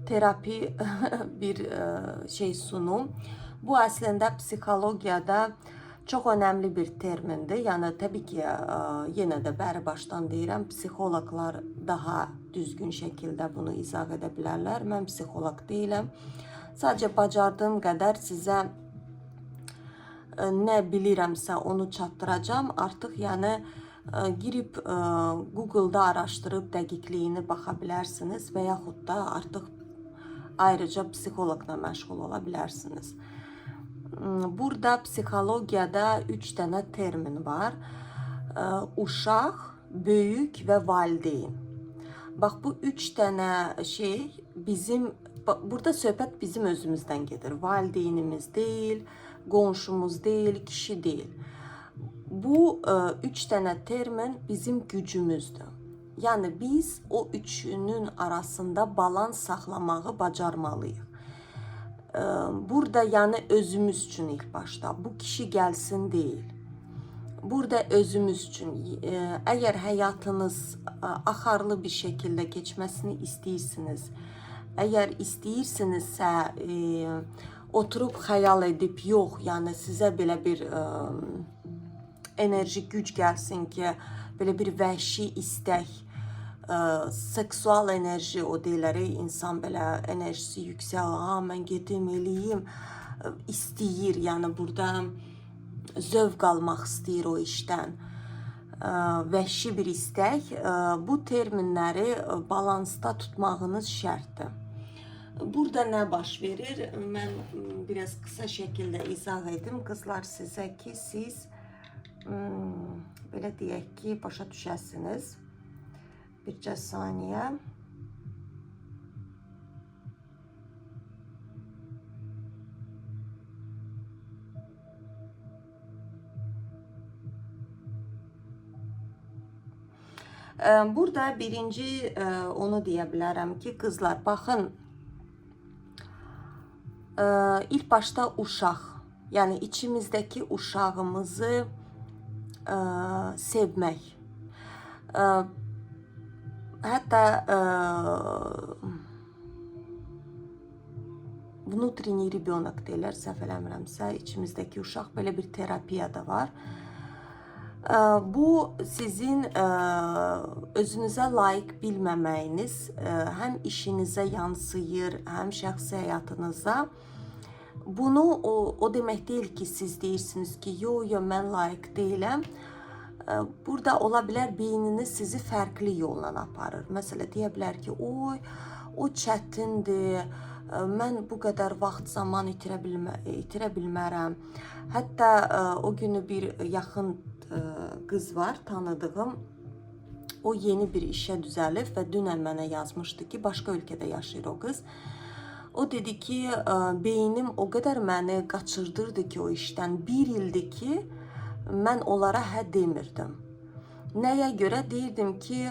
terapi bir şey sunum. Bu əslində psixologiyada çox önəmli bir termindir. Yəni, təbii ki, yenə də bəri başdan deyirəm, psixologlar daha düzgün şəkildə bunu izah edə bilərlər. Mən psixolog deyiləm. Sadəcə bacardığım qədər sizə nə bilirəmsə onu çatdıracağım. Artıq yəni girib Google-da araşdırıb dəqiqliyini baxa bilərsiniz və yaxud da artıq ayrıca psixoloqla məşğul ola bilərsiniz. Burada psixologiyada 3 dənə termin var. Uşaq, böyük və valideyn. Bax, bu 3 dənə şey bizim, burada söhbət bizim özümüzdən gedir. Valideynimiz deyil, qonşumuz deyil, kişi deyil. Bu 3 dənə termin bizim gücümüzdür. Yəni biz o üçünün arasında balans saxlamağı bacarmalıyıq. Burada yəni özümüz üçün ilk başda, bu kişi gəlsin deyil. Burada özümüz üçün, əgər həyatınız axarlı bir şəkildə keçməsini istəyirsiniz, əgər istəyirsinizsə, oturub xəyal edib, yox, yəni sizə belə bir enerji güc gəlsin ki, belə bir vəhşi istək, seksual enerji, o deyilər, insan belə enerjisi yüksək, mən gedim, eləyim, istəyir, yəni burada zövq almaq istəyir o işdən, vəhşi bir istək, bu terminləri balansda tutmağınız şərtdir. Burada nə baş verir? Mən biraz qısa şəkildə izah edim. Qızlar sizə ki, siz belə deyək ki, başa düşəsiniz. Bircə saniyə. Burada birinci onu deyə bilərəm ki, qızlar, baxın, ilk başta uşaq, yəni içimizdəki uşağımızı sevmək. Hətta внутренний ребенок deyirlər, səhv eləmirəmsə, içimizdəki uşaq, belə bir terapiya da var. Bu sizin özünüzə layiq bilməməyiniz həm işinizə yansıyır, həm şəxsi həyatınıza. Bunu o demək deyil ki, siz deyirsiniz ki, yo, mən layiq deyiləm. Burada ola bilər beyniniz sizi fərqli yolla aparır. Məsələn, deyə bilər ki, oy, o çətindir, mən bu qədər vaxt zaman itirə bilmərəm. Hətta o günü bir yaxın qız var, tanıdığım. O yeni bir işə düzəlib və dünən mənə yazmışdı ki, başqa ölkədə yaşayır o qız. O dedi ki, beynim o qədər məni qaçırdırdı ki o işdən. Bir ildir ki, mən onlara hə demirdim. Nəyə görə? Deyirdim ki,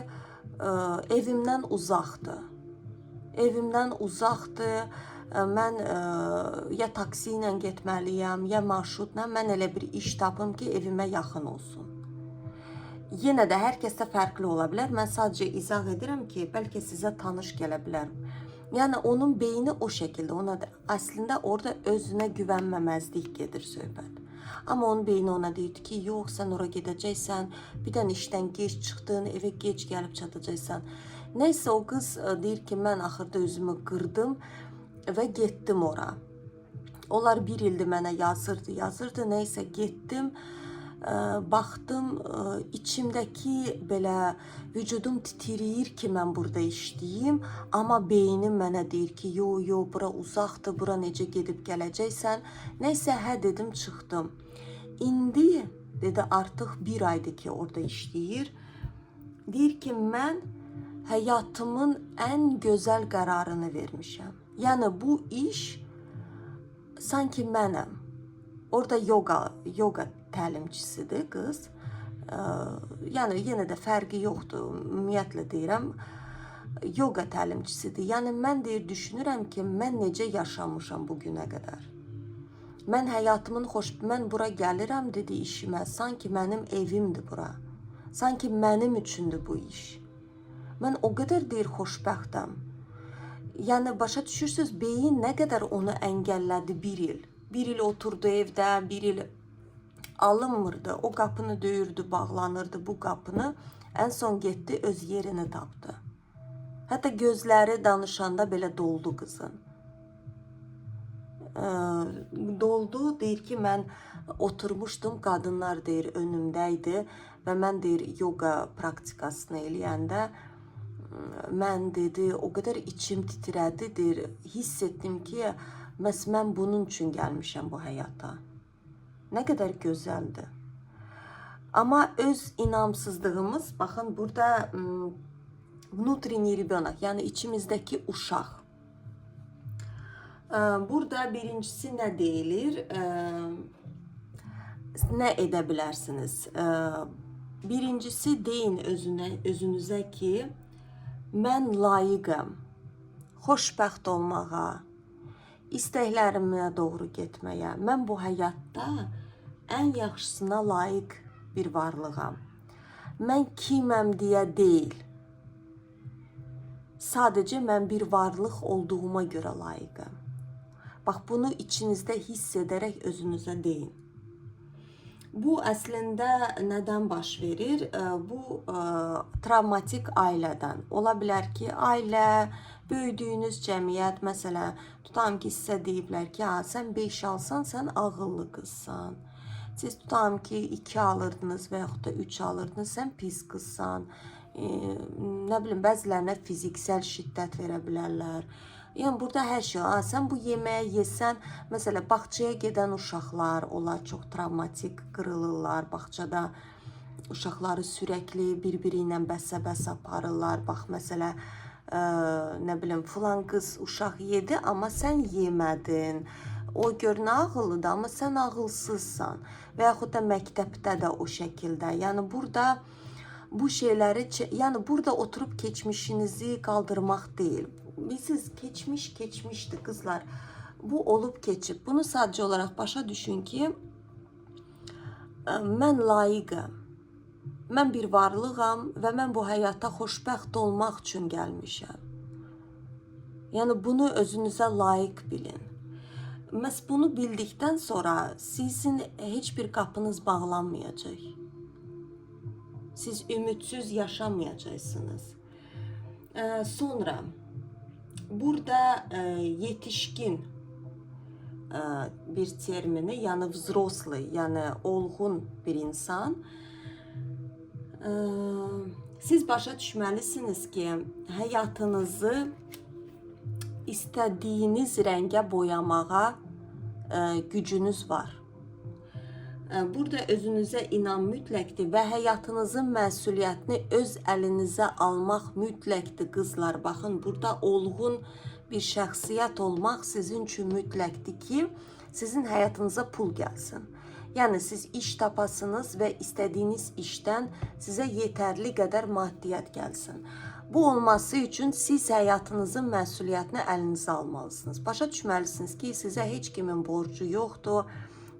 evimdən uzaqdır. Evimdən uzaqdır. Mən ya taksi ilə getməliyəm, ya marşrutla. Mən elə bir iş tapım ki, evimə yaxın olsun. Yenə də hər kəsdə fərqli ola bilər. Mən sadəcə izah edirəm ki, bəlkə sizə tanış gələ bilər. Yəni onun beyni o şəkildə, ona da əslində orada özünə güvənməməzlik gedir söhbət. Amma onun beyni ona deyirdi ki, yox, sən ora gedəcəksən, bir dənə işdən gec çıxdın, evə gec gəlib çatacaqsan. Nəysə, o qız deyir ki, mən axırda özümü qırdım və getdim ora. Onlar bir ildir mənə yazırdı, nəysə getdim. Baxdım, içimdəki belə vücudum titriyir ki, mən burada işləyim, amma beynim mənə deyir ki, yo, bura uzaqdır, bura necə gedib gələcəksən. Nəysə, hə dedim, çıxdım. İndi, dedi, artıq bir aydır ki, orada işləyir. Deyir ki, mən həyatımın ən gözəl qərarını vermişəm. Yəni, bu iş sanki mənəm. Orada yoga təlimçisidir qız. Yəni, yenə də fərqi yoxdur, ümumiyyətlə deyirəm, yoga təlimçisidir. Yəni, mən düşünürəm ki, mən necə yaşamışam bugünə qədər. Mən həyatımın mən bura gəlirəm, dedi, işimə, sanki mənim evimdir bura. Sanki mənim üçündür bu iş. Mən o qədər xoşbəxtəm. Yəni, başa düşürsünüz, beyin nə qədər onu əngəllədi bir il. Bir il oturdu evdə, bir il alınmırdı. O qapını döyürdü, bağlanırdı bu qapını. Ən son getdi, öz yerini tapdı. Hətta gözləri danışanda belə doldu qızın. Doldu, deyir ki, mən oturmuşdum, qadınlar deyir önümdəydi və mən deyir yoga praktikasını eləyəndə mən dedi, o qədər içim titrədi, deyir, hiss etdim ki, mən bunun üçün gəlmişəm bu həyata. Nə qədər gözəldir. Amma öz inamsızlığımız, baxın, burada внутренний ребенок, yəni içimizdəki uşaq. Burada birincisi nə deyilir? Nə edə bilərsiniz? Birincisi deyin özünüzə ki, mən layiqəm xoşbəxt olmağa, istəklərimə doğru getməyə. Mən bu həyatda ən yaxşısına layiq bir varlığam. Mən kiməm deyə deyil. Sadəcə mən bir varlıq olduğuma görə layiqəm. Bax, bunu içinizdə hiss edərək özünüzə deyin. Bu əslində nədən baş verir? Bu travmatik ailədən. Ola bilər ki, ailə, böyüdüyünüz cəmiyyət, məsələn, tutam ki, sizə deyiblər ki, sən 5 alsan, sən ağıllı qızsan. Siz tutam ki, 2 alırdınız və yaxud da 3 alırdınız, sən pis qızsan. Nə bilim, bəzilərinə fiziksel şiddət verə bilərlər. Yəni burada hər şey, sən bu yeməyi yesən, məsələ bağçaya gedən uşaqlar, onlar çox travmatik qırılırlar bağçada. Uşaqları sürəkli bir-biri ilə bəsə-bəs aparırlar. Bax, məsələ, nə bilim, filan qız uşaq yedi, amma sən yemədin. O gör nə ağıllıdır, amma sən ağılsızsan. Və yaxud da məktəbdə də o şəkildə. Yəni burada bu şeyləri, yəni burada oturub keçmişinizi qaldırmaq deyil. Bilirsiniz, keçmiş keçmişdir qızlar. Bu olub keçib. Bunu sadəcə olaraq başa düşün ki, mən layiqəm. Mən bir varlığam və mən bu həyata xoşbəxt olmaq üçün gəlmişəm. Yəni bunu özünüzə layiq bilin. Məhz bunu bildikdən sonra sizin heç bir qapınız bağlanmayacaq. Siz ümidsiz yaşamayacaqsınız. Sonra burada yetişkin bir termini, yəni vzroslı, yəni olğun bir insan. Siz başa düşməlisiniz ki, həyatınızı istədiyiniz rəngə boyamağa gücünüz var. Burada özünüzə inan mütləqdir və həyatınızın məsuliyyətini öz əlinizə almaq mütləqdir qızlar. Baxın, burada olğun bir şəxsiyyət olmaq sizin üçün mütləqdir ki, sizin həyatınıza pul gəlsin. Yəni siz iş tapasınız və istədiyiniz işdən sizə yetərli qədər maddiyyat gəlsin. Bu olması üçün siz həyatınızın məsuliyyətini əlinizə almalısınız. Başa düşməlisiniz ki, sizə heç kimin borcu yoxdur.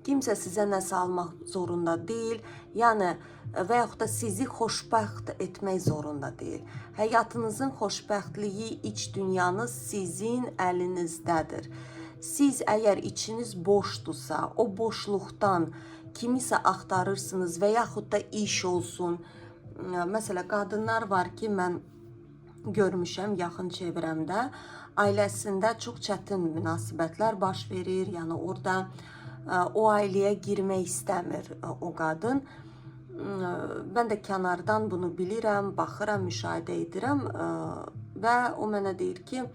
Kimsə sizə nəsə almaq zorunda deyil, yəni və yaxud da sizi xoşbəxt etmək zorunda deyil. Həyatınızın xoşbəxtliyi, iç dünyanız sizin əlinizdədir. Siz əgər içiniz boşdursa, o boşluqdan kimisə axtarırsınız və yaxud da iş olsun. Məsələ, qadınlar var ki, mən görmüşəm yaxın çevrəmdə, ailəsində çox çətin münasibətlər baş verir, yəni orada o ailəyə girmək istəmir o qadın. Mən də kənardan bunu bilirəm, baxıram, müşahidə edirəm və o mənə deyir ki,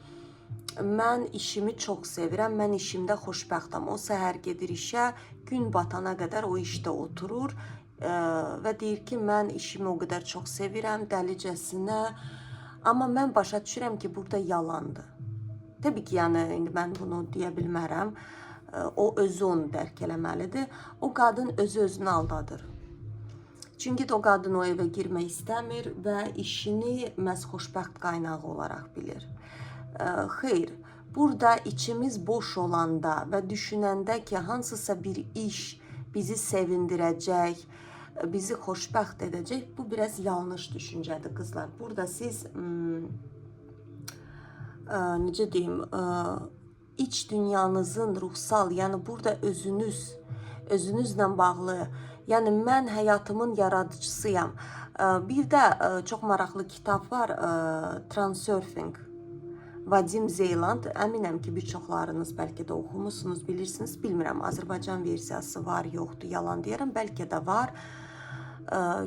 mən işimi çox sevirəm, mən işimdə xoşbəxtəm. O səhər gedir işə, gün batana qədər o işdə oturur və deyir ki, mən işimi o qədər çox sevirəm, dəlicəsinə. Amma mən başa düşürəm ki, burada yalandır. Təbii ki, yəni indi mən bunu deyə bilmərəm. O özü onu dərk eləməlidir. O qadın özü-özünü aldadır. Çünki o qadın o evə girmək istəmir və işini məhz xoşbəxt qaynağı olaraq bilir. Xeyr, burada içimiz boş olanda və düşünəndə ki, hansısa bir iş bizi sevindirəcək, bizi xoşbəxt edəcək, bu biraz yanlış düşüncədir qızlar. Burada siz, necə deyim, iç dünyanızın ruhsal, yəni burada özünüzlə bağlı, yəni mən həyatımın yaradıcısıyam. Bir də çox maraqlı kitab var, Transurfing, Vadim Zeyland. Əminəm ki, bir çoxlarınız bəlkə də oxumusunuz, bilirsiniz, bilmirəm, Azərbaycan versiyası var, yoxdur, yalan deyərəm, bəlkə də var.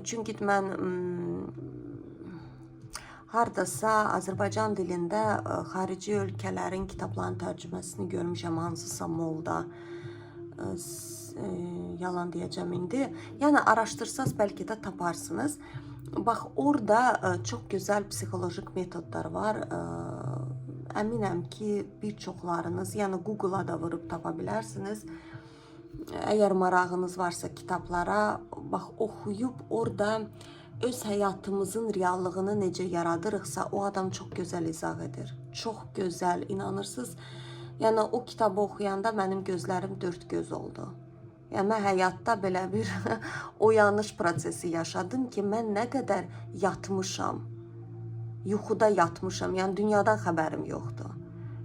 Çünki mən hardasa Azərbaycan dilində xarici ölkələrin kitablarının tərcüməsini görmüşəm, hansısa molda, yalan deyəcəm indi. Yəni araşdırsaz bəlkə də taparsınız. Bax, orada çox gözəl psixolojik metodlar var. Əminəm ki, bir çoxlarınız, yəni Google-a da vurub tapa bilərsiniz. Əgər marağınız varsa kitablara, bax, oxuyub orada öz həyatımızın reallığını necə yaradırıqsa, o adam çox gözəl izah edir. Çox gözəl, inanırsınız. Yəni o kitabı oxuyanda mənim gözlərim dörd göz oldu. Yəni mən həyatda belə bir oyanış prosesi yaşadım ki, mən nə qədər yatmışam, yuxuda yatmışam, yəni dünyadan xəbərim yoxdur.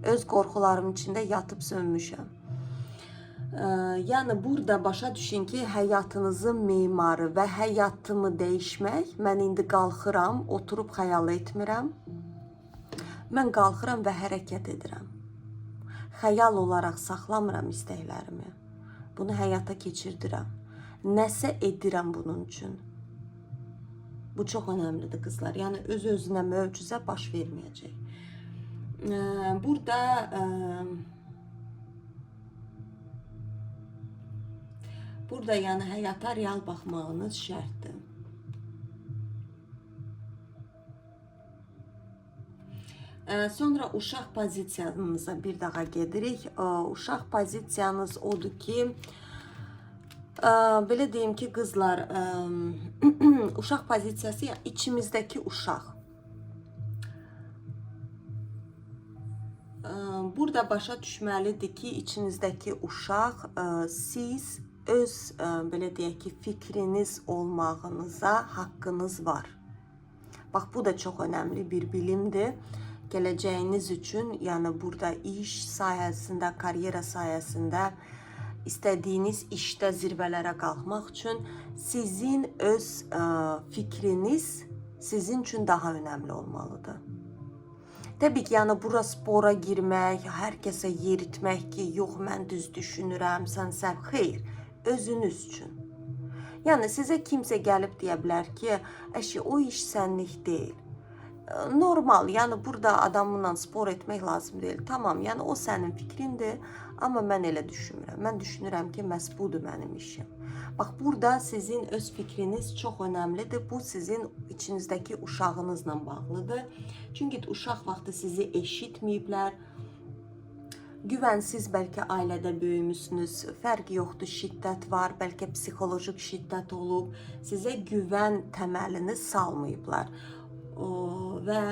Öz qorxularım içində yatıb sönmüşəm. Yəni burada başa düşün ki, həyatınızın memarı və həyatımı dəyişmək, mən indi qalxıram, oturub xəyal etmirəm. Mən qalxıram və hərəkət edirəm. Xəyal olaraq saxlamıram istəklərimi. Bunu həyata keçirdirəm. Nəsə edirəm bunun üçün. Bu çox önəmlidir qızlar. Yəni öz-özünə möcüzə baş verməyəcək. Burada yəni həyata real baxmağınız şərtdir. Sonra uşaq pozisiyanıza bir daha gedirik. Uşaq pozisiyanız odur ki, belə deyim ki, qızlar, uşaq pozisiyası içimizdəki uşaq. Burada başa düşməlidir ki, içinizdəki uşaq siz öz belə deyək ki, fikriniz olmağınıza haqqınız var. Bax, bu da çox önəmli bir bilimdir. Gələcəyiniz üçün, yəni burada iş sayəsində, karyera sayəsində, istədiyiniz işdə zirvələrə qalxmaq üçün sizin öz fikriniz sizin üçün daha önəmli olmalıdır. Təbii ki, yəni bura spora girmək, hər kəsə yeritmək ki, yox, mən düz düşünürəm, sən səhv, xeyr, özünüz üçün. Yəni sizə kimsə gəlib deyə bilər ki, əşi, o iş sənlik deyil. Normal, yəni burada adamla spor etmək lazım deyil. Tamam, yəni o sənin fikrindir, amma mən elə düşünmürəm. Mən düşünürəm ki, məhz budur mənim işim. Bax, burada sizin öz fikriniz çox önəmlidir. Bu sizin içinizdəki uşağınızla bağlıdır. Çünki uşaq vaxtı sizi eşitməyiblər. Güvənsiz bəlkə ailədə böyümüsünüz, fərq yoxdur, şiddət var, bəlkə psixolojik şiddət olub, sizə güvən təməlini salmayıblar. Və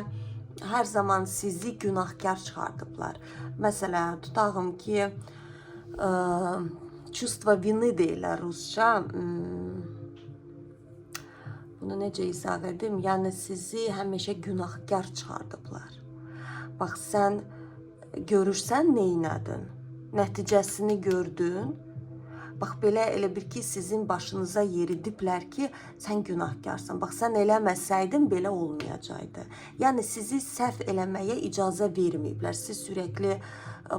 hər zaman sizi günahkar çıxardıblar. Məsələn, tutağım ki, çustva vini deyirlər rusca. Bunu necə izah edim? Yəni sizi həmişə günahkar çıxardıblar. Bax, sən görürsən neynədin? Nəticəsini gördün. Bax, belə elə bir ki, sizin başınıza yeridiblər ki, sən günahkarsan. Bax, sən eləməsəydin, belə olmayacaqdı. Yəni, sizi səhv eləməyə icazə verməyiblər. Siz sürəkli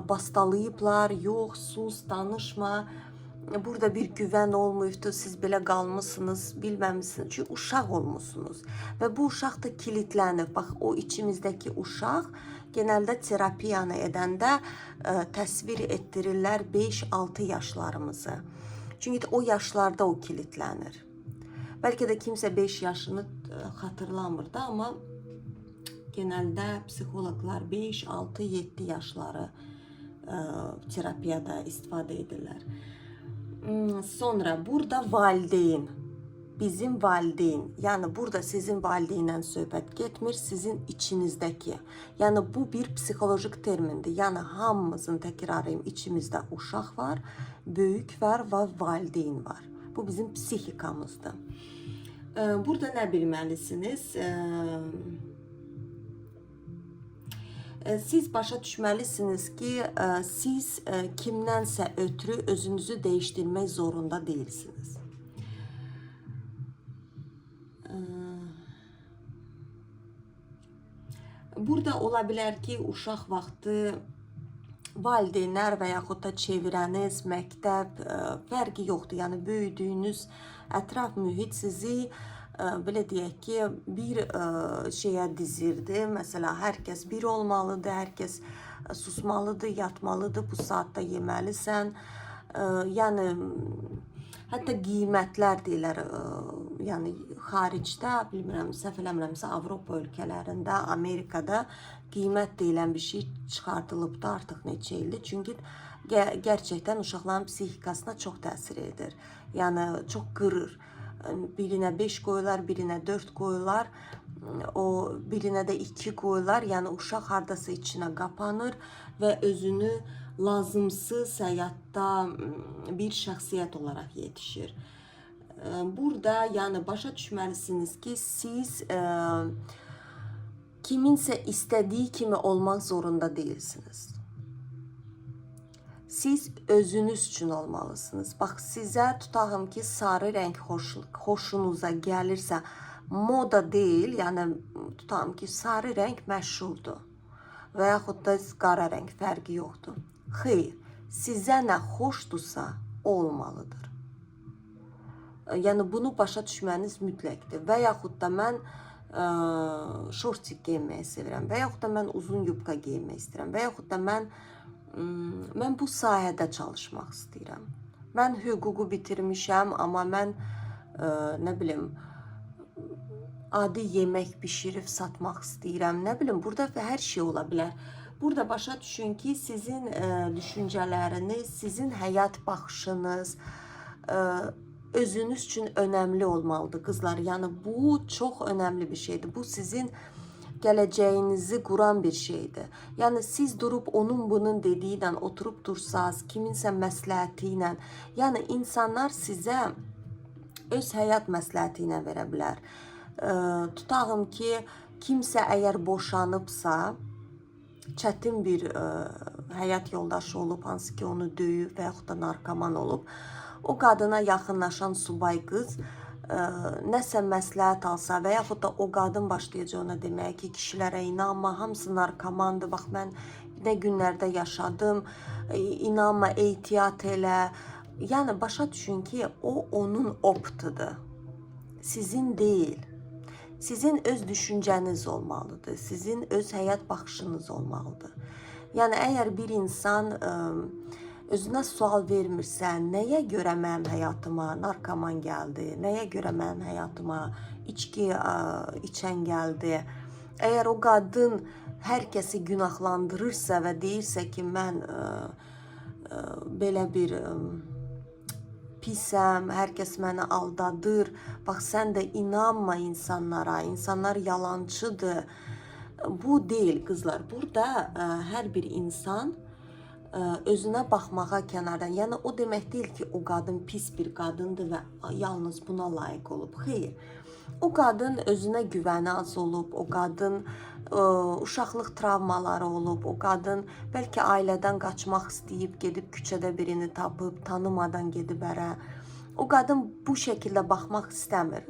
bastalayıblar, yox, sus, danışma. Burada bir güvən olmayıbdır, siz belə qalmışsınız, bilməmişsiniz. Çünki uşaq olmuşsunuz. Və bu uşaq da kilitlənib. Bax, o içimizdəki uşaq genəldə terapiyanı edəndə təsvir etdirirlər 5-6 yaşlarımızı. Çünki o yaşlarda o kilitlənir. Bəlkə də kimsə 5 yaşını xatırlamır da, amma genəldə psixologlar 5, 6, 7 yaşları terapiyada istifadə edirlər. Sonra burada valideyn, bizim valideyn, yəni burada sizin valideynlə söhbət getmir, sizin içinizdəki. Yəni bu bir psixolojik termindir. Yəni hamımızın, təkrarlayım, içimizdə uşaq var, böyük var və valideyn var. Bu bizim psixikamızdır. Burada nə bilməlisiniz? Siz başa düşməlisiniz ki, siz kimdənsə ötürü özünüzü dəyişdirmək zorunda deyilsiniz. Burada ola bilər ki, uşaq vaxtı valideynlər və yaxud da çevirəniz, məktəb, fərqi yoxdur. Yəni, böyüdüyünüz ətraf mühit sizi, belə deyək ki, bir şeyə dizirdi. Məsələn, hər kəs bir olmalıdır, hər kəs susmalıdır, yatmalıdır, bu saatda yeməlisən. Yəni, hətta qiymətlər deyilər, yəni xaricdə, bilmirəm, səhv eləmirəmsə, Avropa ölkələrində, Amerikada qiymət deyilən bir şey çıxartılıb da artıq neçə ildir. Çünki gerçəkdən uşaqların psixikasına çox təsir edir. Yəni, çox qırır. Birinə 5 qoyular, birinə 4 qoyular, o birinə də 2 qoyular. Yəni, uşaq hardasa içinə qapanır və özünü lazımsız həyatda bir şəxsiyyət olaraq yetişir. Burada, yəni, başa düşməlisiniz ki, siz kiminsə istədiyi kimi olmaq zorunda deyilsiniz. Siz özünüz üçün olmalısınız. Bax, sizə tutağım ki, sarı rəng xoşunuza gəlirsə, moda deyil, yəni tutağım ki, sarı rəng məşhurdur və yaxud da qara rəng, fərqi yoxdur. Xeyr, sizə nə xoşdursa, o olmalıdır. Yəni, bunu başa düşməniz mütləqdir. Və yaxud da mən şortik geyinməyi sevirəm və yaxud da mən uzun yubka geyinmək istəyirəm və yaxud da mən bu sahədə çalışmaq istəyirəm. Mən hüququ bitirmişəm, amma mən nə bilim adi yemək bişirib satmaq istəyirəm. Nə bilim, burada hər şey ola bilər. Burada başa düşün ki, sizin düşüncələriniz, sizin həyat baxışınız özünüz üçün önəmli olmalıdır qızlar. Yəni bu çox önəmli bir şeydir. Bu sizin gələcəyinizi quran bir şeydir. Yəni siz durub onun bunun dediyi ilə oturub dursaz, kiminsə məsləhəti ilə, yəni insanlar sizə öz həyat məsləhəti ilə verə bilər. Tutağım ki, kimsə əgər boşanıbsa, çətin bir həyat yoldaşı olub, hansı ki onu döyüb və yaxud da narkoman olub, o qadına yaxınlaşan subay qız nəsə məsləhət alsa və yaxud da o qadın başlayacaq ona deməyə ki, kişilərə inanma, hamısı narkomandır, bax mən nə günlərdə yaşadım, inanma, ehtiyat elə. Yəni başa düşün ki, o onun optudur, sizin deyil. Sizin öz düşüncəniz olmalıdır, sizin öz həyat baxışınız olmalıdır. Yəni əgər bir insan özünə sual vermirsə, nəyə görə mənim həyatıma narkoman gəldi, nəyə görə mənim həyatıma içki içən gəldi, əgər o qadın hər kəsi günahlandırırsa və deyirsə ki, mən belə bir pisəm, hər kəs məni aldadır, bax sən də inanma insanlara, insanlar yalancıdır. Bu deyil qızlar, burada hər bir insan özünə baxmağa kənardan, yəni o demək deyil ki, o qadın pis bir qadındır və yalnız buna layiq olub. Xeyr, o qadın özünə güvəni az olub, o qadın uşaqlıq travmaları olub, o qadın bəlkə ailədən qaçmaq istəyib, gedib küçədə birini tapıb, tanımadan gedib ərə. O qadın bu şəkildə baxmaq istəmir.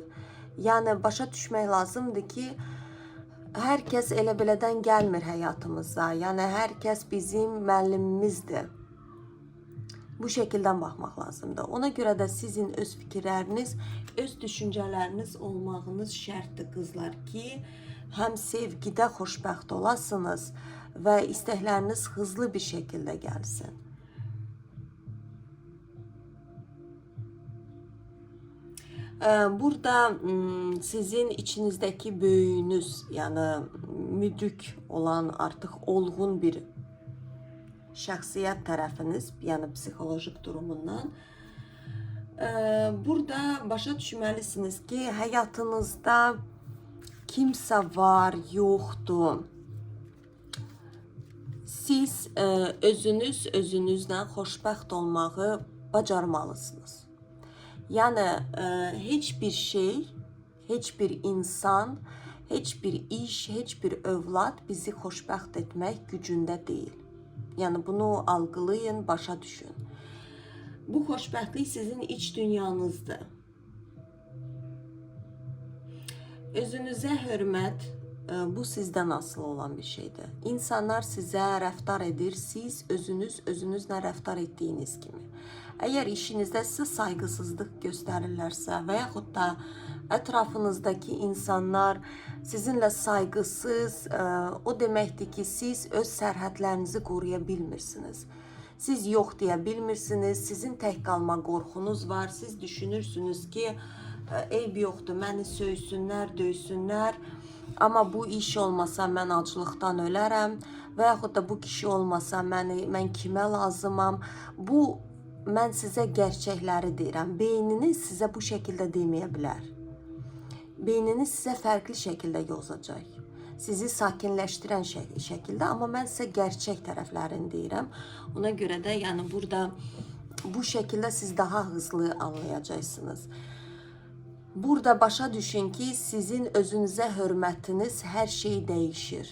Yəni başa düşmək lazımdır ki, hər kəs elə belədən gəlmir həyatımıza. Yəni hər kəs bizim müəllimimizdir. Bu şəkildən baxmaq lazımdır. Ona görə də sizin öz fikirləriniz, öz düşüncələriniz olmağınız şərtdir qızlar ki, həm sevgidə xoşbəxt olasınız və istəkləriniz hızlı bir şəkildə gəlsin. Burada sizin içinizdəki böyüyünüz, yəni müdrik olan, artıq olğun bir şəxsiyyət tərəfiniz, yəni psixolojik durumundan, burada başa düşməlisiniz ki, həyatınızda kimsə var, yoxdur. Siz özünüzlə xoşbəxt olmağı bacarmalısınız. Yəni heç bir şey, heç bir insan, heç bir iş, heç bir övlad bizi xoşbəxt etmək gücündə deyil. Yəni bunu algılayın, başa düşün. Bu xoşbəxtlik sizin iç dünyanızdır. Özünüzə hörmət bu sizdən asılı olan bir şeydir. İnsanlar sizə rəftar edir, siz özünüzlə rəftar etdiyiniz kimi. Əgər işinizdə sizə sayğısızlıq göstərirlərsə və yaxud da ətrafınızdakı insanlar sizinlə sayğısız, o deməkdir ki, siz öz sərhədlərinizi qoruya bilmirsiniz. Siz yox deyə bilmirsiniz, sizin tək qalma qorxunuz var, siz düşünürsünüz ki, eyb yoxdur, məni söysünlər, döysünlər, amma bu iş olmasa mən acılıqdan ölərəm və yaxud da bu kişi olmasa mən kimə lazımam. Mən sizə gerçəkləri deyirəm. Beyniniz sizə bu şəkildə deməyə bilər. Beyniniz sizə fərqli şəkildə yozacaq. Sizi sakinləşdirən şəkildə, amma mən sizə gerçək tərəflərini deyirəm. Ona görə də yəni burada bu şəkildə siz daha hızlı anlayacaqsınız. Burada başa düşün ki, sizin özünüzə hörmətiniz hər şey dəyişir.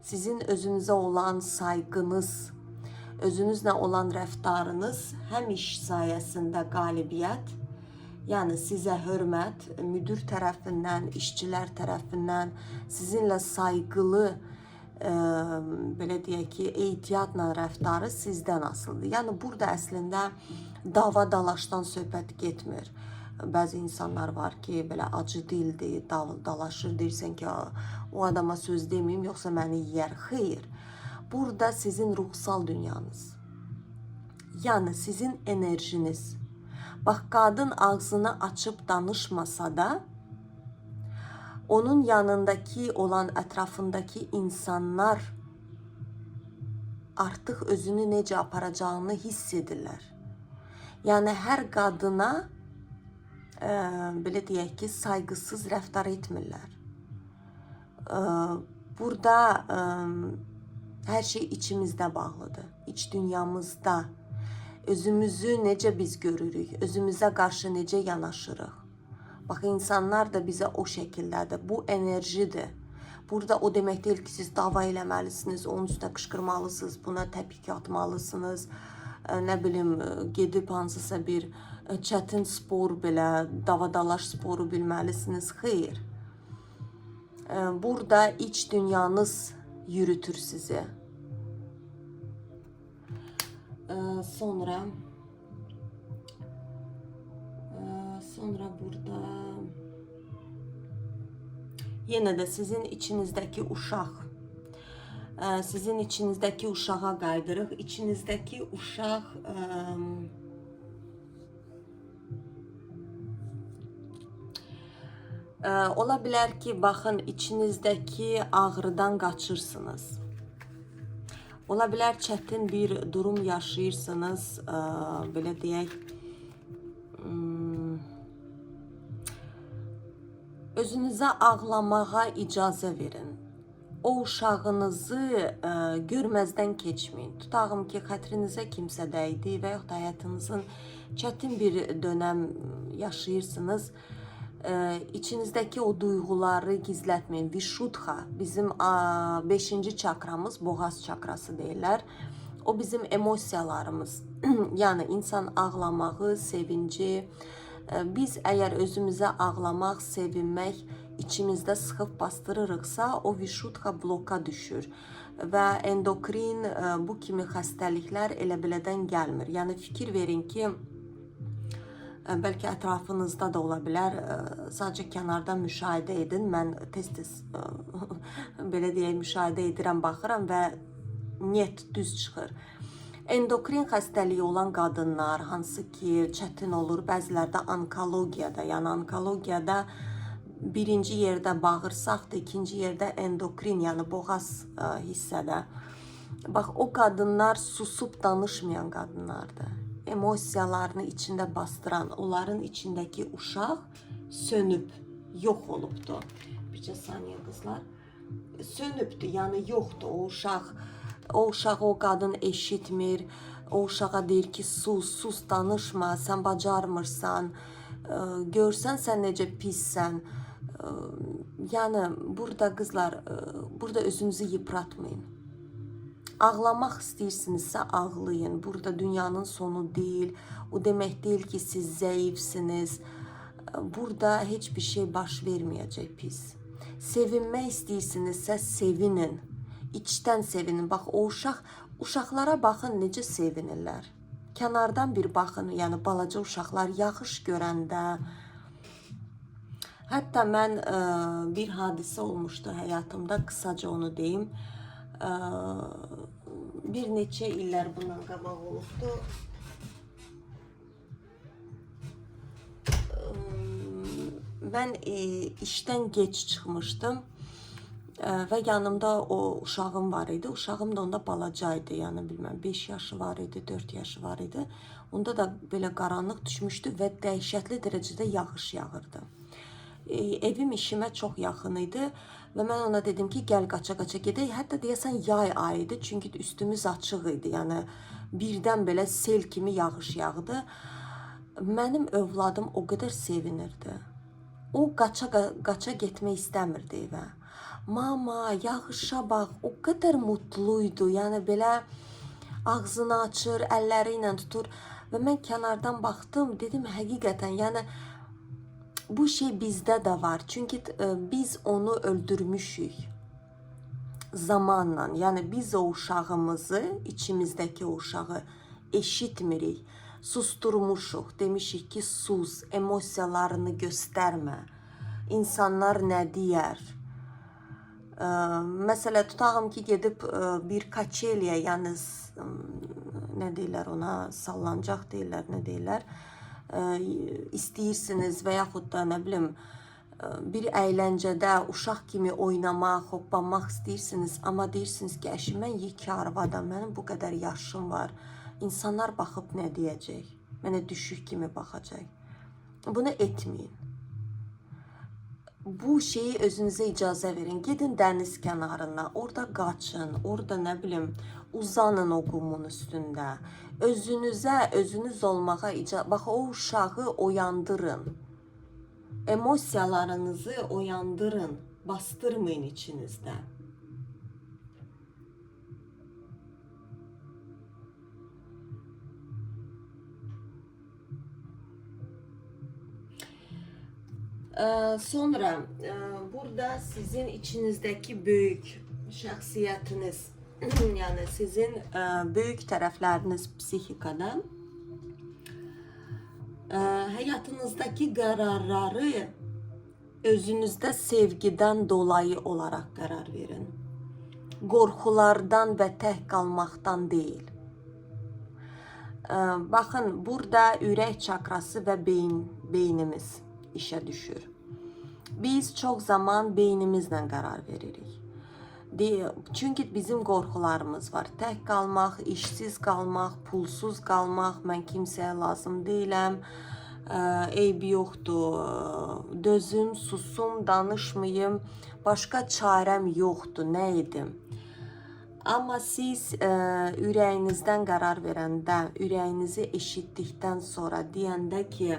Sizin özünüzə olan sayğınız, özünüzlə olan rəftarınız həm iş sayəsində qalibiyyət, yəni sizə hörmət, müdür tərəfindən, işçilər tərəfindən sizinlə sayğılı, belə deyək ki, ehtiyatla rəftarı sizdən asılıdır. Yəni burada əslində dava dalaşdan söhbət getmir. Bəzi insanlar var ki, belə acı dildir, dalaşır, deyirsən ki, o adama söz deməyim, yoxsa məni yeyər. Xeyr, burada sizin ruhsal dünyanız, yəni sizin enerjiniz. Bax, qadın ağzını açıb danışmasa da, onun yanındaki olan, ətrafındakı insanlar artıq özünü necə aparacağını hiss edirlər. Yəni, hər qadına, belə deyək ki, sayğısız rəftar etmirlər. Burada hər şey içimizdə bağlıdır, iç dünyamızda. Özümüzü necə biz görürük, özümüzə qarşı necə yanaşırıq. Bax, insanlar da bizə o şəkildədir, bu enerjidir. Burada o demək deyil ki, siz dava eləməlisiniz, onun üstünə qışqırmalısınız, buna təpik atmalısınız, nə bilim, gedib hansısa bir çətin spor belə, davadalaş sporu bilməlisiniz. Xeyr. Burada iç dünyanız yürütür sizi. Sonra burada yenə də sizin içinizdəki uşaq, sizin içinizdəki uşağa qaydırıq. İçinizdəki uşaq ola bilər ki, baxın, içinizdəki ağrıdan qaçırsınız. Ola bilər çətin bir durum yaşayırsınız, belə deyək, özünüzə ağlamağa icazə verin. O uşağınızı görməzdən keçməyin. Tutağım ki, xətrinizə kimsə dəydi və yaxud həyatınızın çətin bir dönəm yaşayırsınız. İçinizdəki o duyğuları gizlətməyin. Vişudha, bizim 5-ci çakramız, boğaz çakrası deyirlər. O bizim emosiyalarımız. Yəni, insan ağlamağı, sevinci. Biz əgər özümüzə ağlamaq, sevinmək içimizdə sıxıb bastırırıqsa, o vişudha bloka düşür. Və endokrin, bu kimi xəstəliklər elə belədən gəlmir. Yəni, fikir verin ki, bəlkə ətrafınızda da ola bilər, sadəcə kənardan müşahidə edin. Mən tez-tez, belə deyək, müşahidə edirəm, baxıram və niyet düz çıxır. Endokrin xəstəliyi olan qadınlar, hansı ki, çətin olur, bəzilərdə onkologiyada, yəni onkologiyada birinci yerdə bağırsaqdır, ikinci yerdə endokrin, yəni boğaz hissədə. Bax, o qadınlar susub danışmayan qadınlardır. Emosiyalarını içində bastıran, onların içindəki uşaq sönüb, yox olubdur. Bircə saniyə, qızlar. Sönübdür, yəni yoxdur o uşaq. O uşağı o qadın eşitmir, o uşağa deyir ki, sus, danışma, sən bacarmırsan, görsən sən necə pissən. Yəni, burada qızlar, burada özünüzü yıpratmayın. Ağlamaq istəyirsinizsə ağlayın. Burada dünyanın sonu deyil, o demək deyil ki, siz zəifsiniz. Burada heç bir şey baş verməyəcək pis. Sevinmək istəyirsinizsə sevinin. İçdən sevinin. Bax, o uşaqlara baxın, necə sevinirlər. Kənardan bir baxın, yəni balaca uşaqlar yaxış görəndə. Hətta mən bir hadisə olmuşdu həyatımda, qısaca onu deyim. Bir neçə illər bundan qabaq olubdu. Mən işdən gec çıxmışdım. Və yanımda o uşağım var idi. Uşağım da onda balacaydı, yəni bilməm, 5 yaşı var idi, 4 yaşı var idi. Onda da belə qaranlıq düşmüşdü və dəhşətli dərəcədə yağış yağırdı. Evim işimə çox yaxın idi və mən ona dedim ki, gəl qaça-qaça gedək. Hətta deyəsən yay ayıydı, çünki üstümüz açıq idi. Yəni birdən belə sel kimi yağış yağdı. Mənim övladım o qədər sevinirdi. O qaça getmək istəmirdi evə. Mama, yağışa bax, o qədər mutluydu. Yəni belə ağzını açır, əlləri ilə tutur. Və mən kənardan baxdım, dedim, həqiqətən, yəni bu şey bizdə də var. Çünki biz onu öldürmüşük zamanla. Yəni biz o uşağımızı, içimizdəki o uşağı eşitmirik. Susturmuşuq, demişik ki sus, emosiyalarını göstərmə. İnsanlar nə deyər? Məsələ tutağım ki, gedib bir kaçeliyə, yəni nə deyirlər ona, sallancaq deyirlər, nə deyirlər, istəyirsiniz və yaxud da nə bilim, bir əyləncədə uşaq kimi oynamaq, hoppanmaq istəyirsiniz, amma deyirsiniz ki, əşi, mən yekə arvadam, mənim bu qədər yaşım var, insanlar baxıb nə deyəcək, mənə düşük kimi baxacaq. Bunu etməyin. Bu şeyi özünüzə icazə verin. Gedin dəniz kənarına, orada qaçın, orada nə bilim, uzanın o qumun üstündə. Özünüz olmağa icazə, bax o uşağı oyandırın. Emosiyalarınızı oyandırın, bastırmayın içinizdə. Sonra burada sizin içinizdeki büyük şəxsiyyətiniz, yani sizin büyük tərəfləriniz psixikadan həyatınızdaki qərarları özünüzdə sevgidən dolayı olaraq qərar verin. Qorxulardan və tək qalmaqdan deyil. Baxın, burada ürək çakrası və beynimiz işə düşür. Biz çox zaman beynimizlə qərar veririk. Çünki bizim qorxularımız var. Tək qalmaq, işsiz qalmaq, pulsuz qalmaq, mən kimsəyə lazım deyiləm, eybi yoxdur, dözüm, susum, danışmayım, başqa çarəm yoxdur, nə edim? Amma siz ürəyinizdən qərar verəndə, ürəyinizi eşitdikdən sonra deyəndə ki,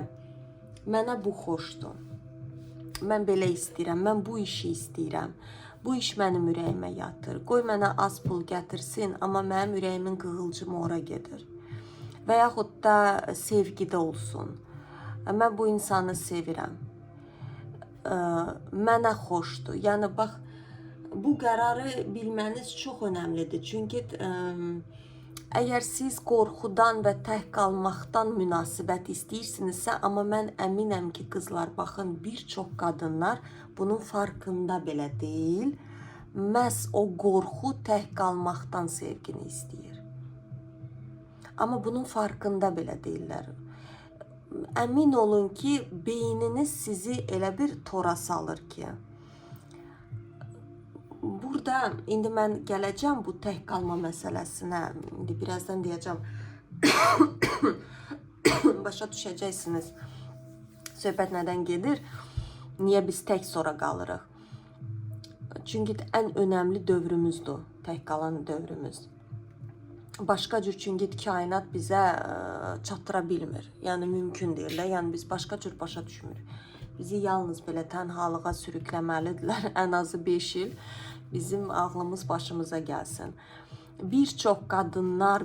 mənə bu xoşdur, mən belə istəyirəm, mən bu işi istəyirəm, bu iş mənim ürəyimə yatır, qoy mənə az pul gətirsin, amma mənim ürəyimin qığılcımı ora gedir. Və yaxud da sevgidə olsun, mən bu insanı sevirəm, mənə xoşdur. Yəni, bax, bu qərarı bilməniz çox önəmlidir. Çünki əgər siz qorxudan və tək qalmaqdan münasibət istəyirsinizsə, amma mən əminəm ki, qızlar, baxın, bir çox qadınlar bunun farkında belə deyil, məhz o qorxu tək qalmaqdan sevgini istəyir. Amma bunun farkında belə deyirlər. Əmin olun ki, beyniniz sizi elə bir tora salır ki, burada indi mən gələcəm bu tək qalma məsələsinə, indi birazdan deyəcəm, başa düşəcəksiniz, söhbət nədən gedir, niyə biz tək sonra qalırıq. Çünki ən önəmli dövrümüzdür, tək qalan dövrümüz. Başqa cür, çünki kainat bizə çatdıra bilmir, yəni mümkün deyil, yəni biz başqa cür başa düşmürük. Bizi yalnız belə tənhalığa sürükləməlidirlər, ən azı 5 il bizim ağlımız başımıza gəlsin. Bir çox qadınlar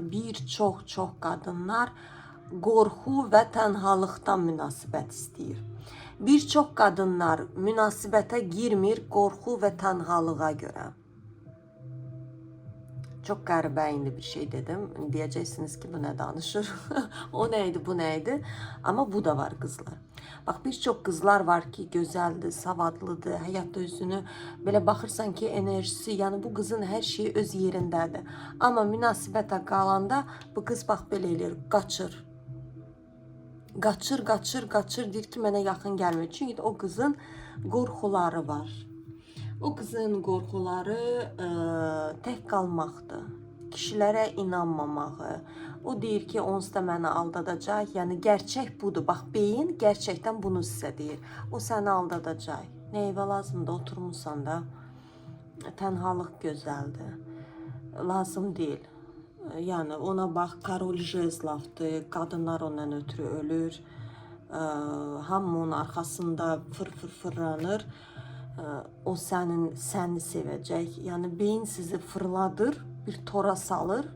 qorxu və tənhalıqdan münasibət istəyir. Bir çox qadınlar münasibətə girmir qorxu və tənhalığa görə. Çox qəribə indi bir şey dedim. Deyəcəksiniz ki, bu nə danışır? O nə idi, bu nə idi? Amma bu da var qızlar. Bax, bir çox qızlar var ki, gözəldir, savadlıdır, həyatda özünü belə baxırsan ki, enerjisi, yəni bu qızın hər şeyi öz yerindədir. Amma münasibətə qalanda bu qız bax belə eləyir, qaçır. Qaçır, deyir ki, mənə yaxın gəlmir. Çünki o qızın qorxuları var. O qızın qorxuları tək qalmaqdır, kişilərə inanmamağı. O deyir ki, onsuz da məni aldadacaq, yəni gerçək budur. Bax, beyin gerçəkdən bunu sizə deyir. O səni aldadacaq. Nə evə lazımdır, oturmuşsan da, tənhalıq gözəldir, lazım deyil. Yəni ona bax, Karol Jezlavdır, qadınlar ondan ötürü ölür, hamı onun arxasında fırlanır. O səni sevəcək. Yəni beyin sizi fırladır, bir tora salır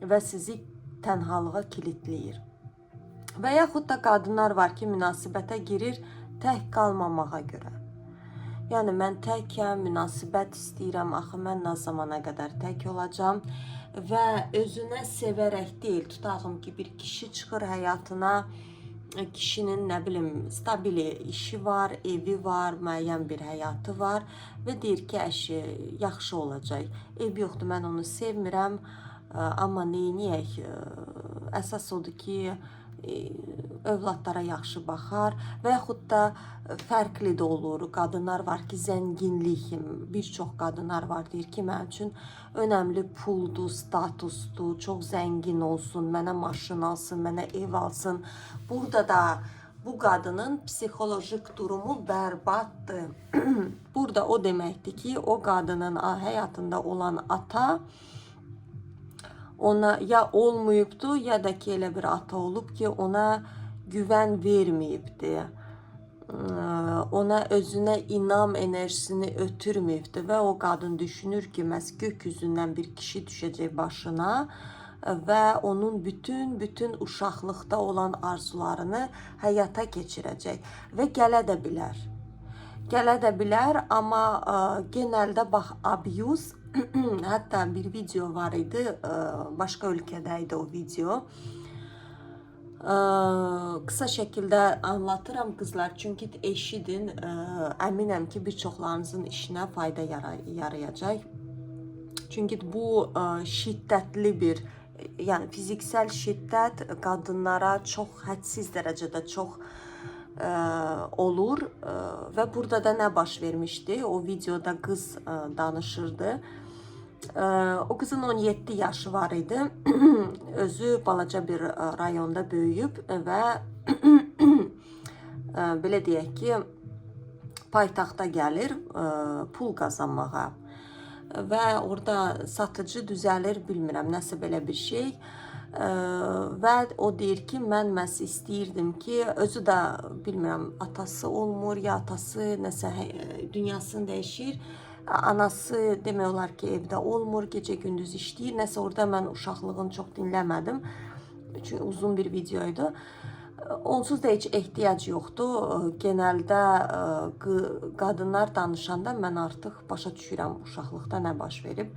və sizi tənhalığa kilitləyir. Və yaxud da qadınlar var ki, münasibətə girir tək qalmamağa görə. Yəni mən təkəm, münasibət istəyirəm, axı mən nə zamana qədər tək olacam və özünə sevərək deyil. Tutağım ki, bir kişi çıxır həyatına, kişinin nə bilim stabil işi var, evi var, müəyyən bir həyatı var və deyir ki, əşi yaxşı olacaq. Ev yoxdur, mən onu sevmirəm, amma neyniyək? Əsas odur ki, övladlara yaxşı baxar və yaxud da fərqli də olur. Qadınlar var ki, zənginlik, bir çox qadınlar var, deyir ki, mənim üçün önəmli puldur, statusdur, çox zəngin olsun, mənə maşın alsın, mənə ev alsın. Burada da bu qadının psixolojik durumu bərbaddır. Burada o deməkdir ki, o qadının həyatında olan ata ona ya olmayıbdı, ya da ki elə bir ata olub ki, ona güvən verməyibdi. Ona özünə inam enerjisini ötürməyibdi və o qadın düşünür ki, məhz gökyüzündən bir kişi düşəcək başına və onun bütün uşaqlıqda olan arzularını həyata keçirəcək və gələ də bilər. Gələ də bilər, amma genəldə bax, abuse, hətta bir video var idi, başqa ölkədə idi o video. Qısa şəkildə anlatıram qızlar, çünki eşidin, əminəm ki, bir çoxlarınızın işinə fayda yarayacaq. Çünki bu şiddətli bir, yəni fiziksel şiddət qadınlara çox hədsiz dərəcədə çox olur və burada da nə baş vermişdi? O videoda qız danışırdı. O qızın 17 yaşı var idi. Özü balaca bir rayonda böyüyüb və belə deyək ki, paytaxta gəlir pul qazanmağa və orada satıcı düzəlir, bilmirəm, nəsə belə bir şey. Və o deyir ki, mən məhz istəyirdim ki, özü də bilmirəm, atası olmur, ya atası nəsə dünyasını dəyişir. Anası demək olar ki, evdə olmur, gecə gündüz işləyir. Nəsə orada mən uşaqlığını çox dinləmədim. Çünki uzun bir videoydu. Onsuz da heç ehtiyac yoxdur. Genəldə qadınlar danışanda mən artıq başa düşürəm uşaqlıqda nə baş verib.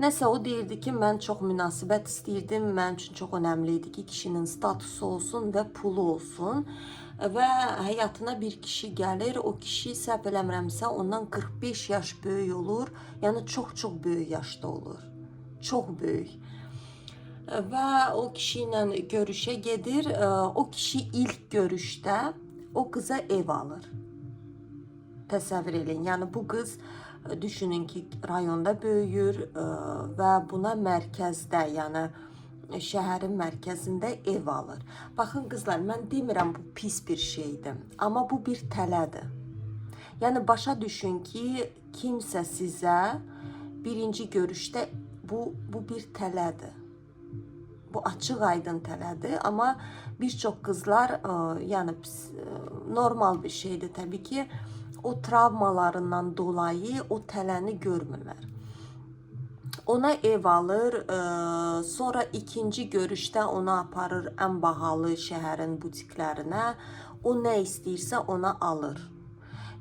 Nəsə o deyirdi ki, mən çox münasibət istəyirdim. Mənim üçün çox önəmli idi ki, kişinin statusu olsun və pulu olsun. Və həyatına bir kişi gəlir, o kişi səhv eləmirəmsə ondan 45 yaş böyük olur, yəni çox böyük yaşda olur, çox böyük. Və o kişi ilə görüşə gedir, o kişi ilk görüşdə o qıza ev alır. Təsəvvür edin, yəni bu qız düşünün ki, rayonda böyüyür və buna mərkəzdə, yəni şəhərin mərkəzində ev alır. Baxın qızlar, mən demirəm bu pis bir şeydir, amma bu bir tələdir. Yəni başa düşün ki, kimsə sizə birinci görüşdə bu bir tələdir. Bu açıq aydın tələdir, amma bir çox qızlar, yəni normal bir şeydir təbii ki, o travmalarından dolayı o tələni görmürlər. Ona ev alır, sonra ikinci görüşdə onu aparır ən bahalı şəhərin butiklərinə, o nə istəyirsə ona alır.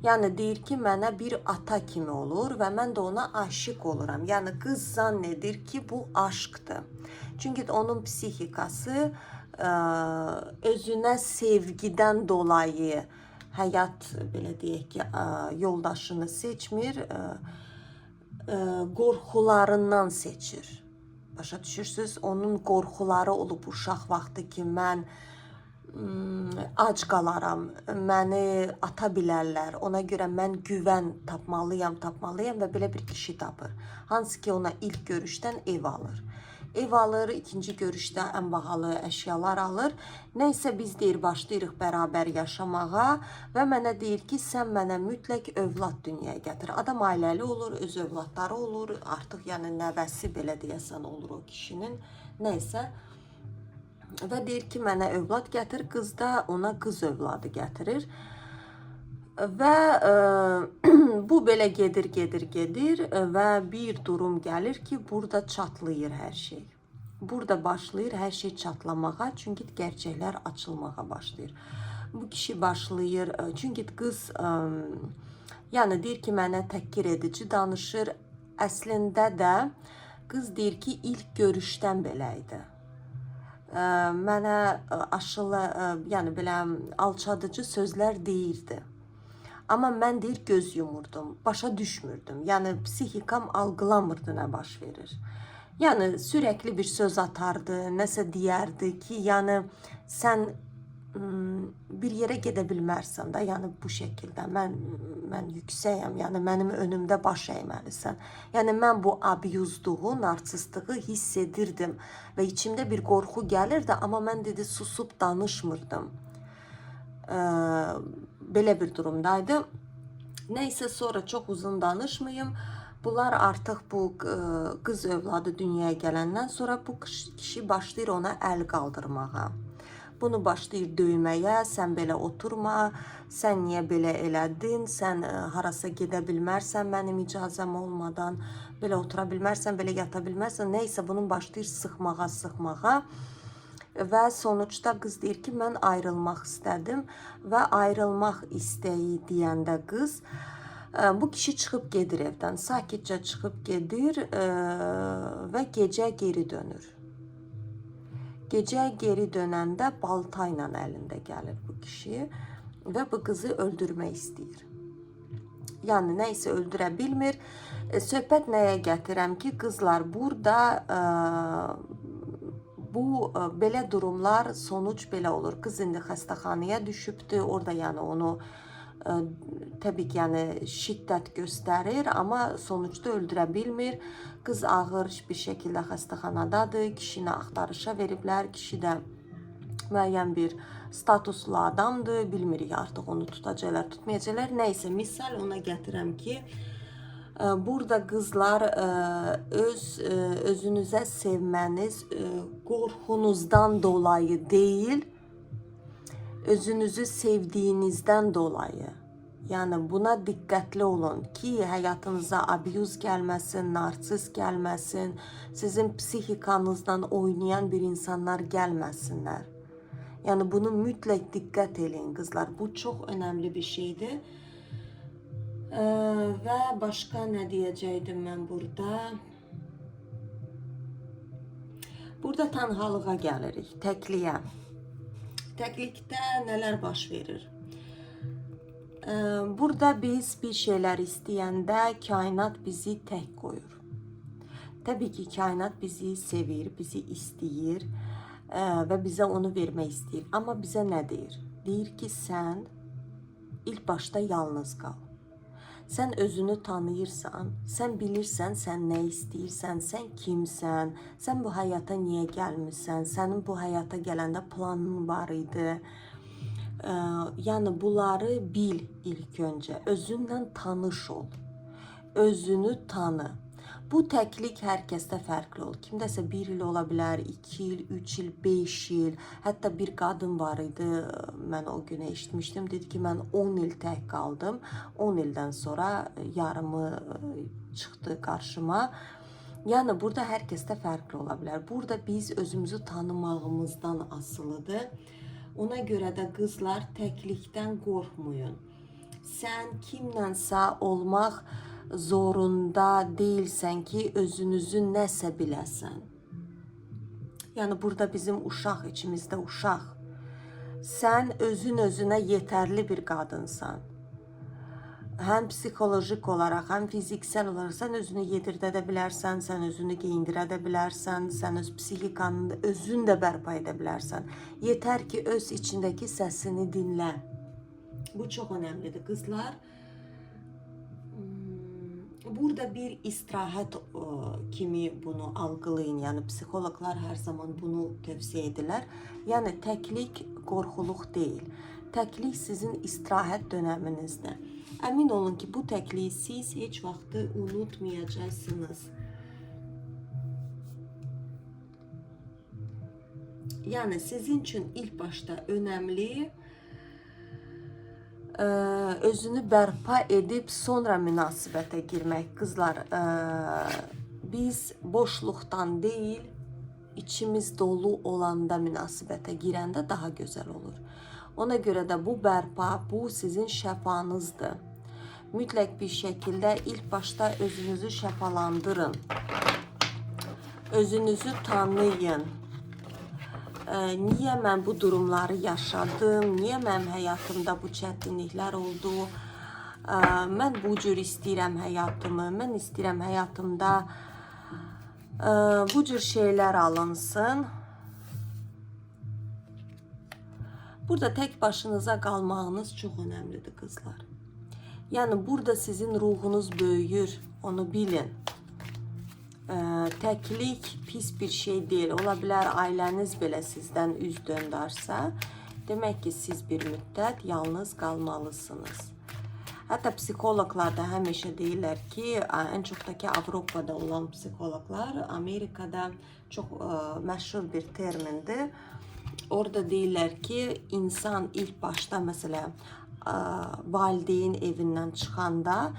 Yəni deyir ki, mənə bir ata kimi olur və mən də ona aşiq oluram. Yəni qız zann edir ki, bu aşqdır. Çünki onun psixikası özünə sevgidən dolayı həyat, belə deyək ki, yoldaşını seçmir, qorxularından seçir. Başa düşürsünüz? Onun qorxuları olub uşaq vaxtı ki, mən ac qalaram, məni ata bilərlər, ona görə mən güvən tapmalıyam və belə bir kişi tapır. Hansı ki, ona ilk görüşdən ev alır. Ev alır, ikinci görüşdə ən bahalı əşyalar alır. Nəysə biz deyir, başlayırıq bərabər yaşamağa və mənə deyir ki, sən mənə mütləq övlad dünyaya gətir. Adam ailəli olur, öz övladları olur, artıq yəni nəvəsi belə deyəsən olur o kişinin. Nəysə və deyir ki, mənə övlad gətir, qız da ona qız övladı gətirir. Və bu belə gedir və bir durum gəlir ki, burada çatlayır hər şey. Burada başlayır hər şey çatlamağa, çünki gerçəklər açılmağa başlayır. Bu kişi başlayır, çünki qız yəni deyir ki, mənə təhqir edici danışır. Əslində də Qız deyir ki, ilk görüşdən belə idi. Mənə aşılı, yəni belə alçadıcı sözlər deyirdi. Amma mən deyir göz yumurdum, başa düşmürdüm. Yəni psixikam algılamırdı nə baş verir. Yəni sürekli bir söz atardı, nəsə deyərdi ki, yəni sən bir yerə gedə bilmərsən də, yəni bu şəkildə mən yüksəyəm, yəni mənim önümdə baş əyməlisən. Yəni mən bu abuzluğu, narsistliği hiss edirdim və içimdə bir qorxu gəlirdi, amma mən dedi susub danışmırdım. Belə bir durumdaydı. Neyse, sonra çok uzun danışmayayım. Bunlar artıq bu qız övladı dünyaya gələndən sonra bu kişi başlayır ona əl qaldırmağa. Bunu başlayır döyməyə, sən belə oturma, sən niyə belə elədin, sən harasa gedə bilmərsən mənim icazəm olmadan, belə otura bilmərsən, belə yata bilmərsən, neysə bunun başlayır sıxmağa və sonuçda qız deyir ki, mən ayrılmaq istədim və ayrılmaq istəyi deyəndə qız, bu kişi çıxıb gedir evdən, sakitcə çıxıb gedir və gecə geri dönür. Gecə geri dönəndə balta ilə əlində gəlir bu kişi və bu qızı öldürmək istəyir. Yəni nəysə öldürə bilmir. Söhbət nəyə gətirəm ki, qızlar burada bu belə durumlar sonuç belə olur. Qız indi xəstəxanaya düşübdü. Orada yəni onu təbii ki, yəni şiddət göstərir, amma sonuçda öldürə bilmir. Qız ağır bir şəkildə xəstəxanadadır. Kişini axtarışa veriblər. Kişi də müəyyən bir statuslu adamdır. Bilmirik artıq onu tutacaqlar, tutmayacaqlar. Nəysə, misal ona gətirəm ki, burada qızlar özünüzə sevməniz qorxunuzdan dolayı deyil, özünüzü sevdiyinizdən dolayı. Yəni buna diqqətli olun ki, həyatınıza abuz gəlməsin, narsist gəlməsin, sizin psixikanızdan oynayan bir insanlar gəlməsinlər. Yəni bunu mütləq diqqət edin qızlar. Bu çox önəmli bir şeydir. Və başqa nə deyəcəydim mən burada? Burada tənhalığa gəlirik, təkliyə. Təklikdə nələr baş verir? Burada biz bir şeyler istəyəndə kainat bizi tək qoyur. Təbii ki, kainat bizi sevir, bizi istəyir və bizə onu vermək istəyir. Amma bizə nə deyir? Deyir ki, sən ilk başda yalnız qal. Sən özünü tanıyırsan, sən bilirsən sən nə istəyirsən, sən kimsən, sən bu həyata niyə gəlmirsən, sənin bu həyata gələndə planın var idi. Yəni bunları bil ilk öncə, özünlə tanış ol, özünü tanı. Bu təklik hər kəsdə fərqli olur. Kimdəsə 1 il ola bilər, 2 il, 3 il, 5 il. Hətta bir qadın var idi, mən o günə eşitmişdim, dedi ki, mən 10 il tək qaldım. 10 ildən sonra yarımı çıxdı qarşıma. Yəni burada hər kəsdə fərqli ola bilər. Burada biz özümüzü tanımağımızdan asılıdır. Ona görə də qızlar təklikdən qorxmayın. Sən kimlənsə olmaq zorunda deyilsən ki, özünüzü nəsə biləsən. Yəni burada bizim uşaq, içimizdə uşaq. Sən özünə yetərli bir qadınsan. Həm psixolojik olaraq, həm fiziksel olaraq sən özünü yedirdə də bilərsən, sən özünü geyindirə də bilərsən, sən öz psixikanı özün də bərpa edə bilərsən. Yetər ki, öz içindəki səsini dinlə. Bu çox önəmlidir qızlar. Burada bir istirahət kimi bunu algılayın. Yəni psixologlar hər zaman bunu tövsiyə edirlər. Yəni təklik qorxuluq deyil. Təklik sizin istirahət dönəminizdir. Əmin olun ki, bu təkliyi siz heç vaxtı unutmayacaqsınız. Yəni sizin üçün ilk başda önəmli özünü bərpa edib sonra münasibətə girmək. Qızlar, biz boşluqdan deyil, içimiz dolu olanda münasibətə girəndə daha gözəl olur. Ona görə də bu bərpa, bu sizin şəfanızdır. Mütləq bir şəkildə ilk başda özünüzü şəfalandırın. Özünüzü tanıyın. Niyə mən bu durumları yaşadım? Niyə mənim həyatımda bu çətinliklər oldu? Mən bu cür istəyirəm həyatımı. Mən istəyirəm həyatımda bu cür şeylər alınsın. Burada tək başınıza qalmağınız çox önəmlidir qızlar. Yəni burada sizin ruhunuz böyüyür, onu bilin. Təklik pis bir şey deyil. Ola bilər ailəniz belə sizdən üz döndərsə, demək ki, siz bir müddət yalnız qalmalısınız. Hətta psixoloqlar da həmişə deyirlər ki, ən çox da ki, Avropada olan psixoloqlar, Amerikada çox məşhur bir termindir. Orada deyirlər ki, insan ilk başda, məsələn, valideyn evindən çıxanda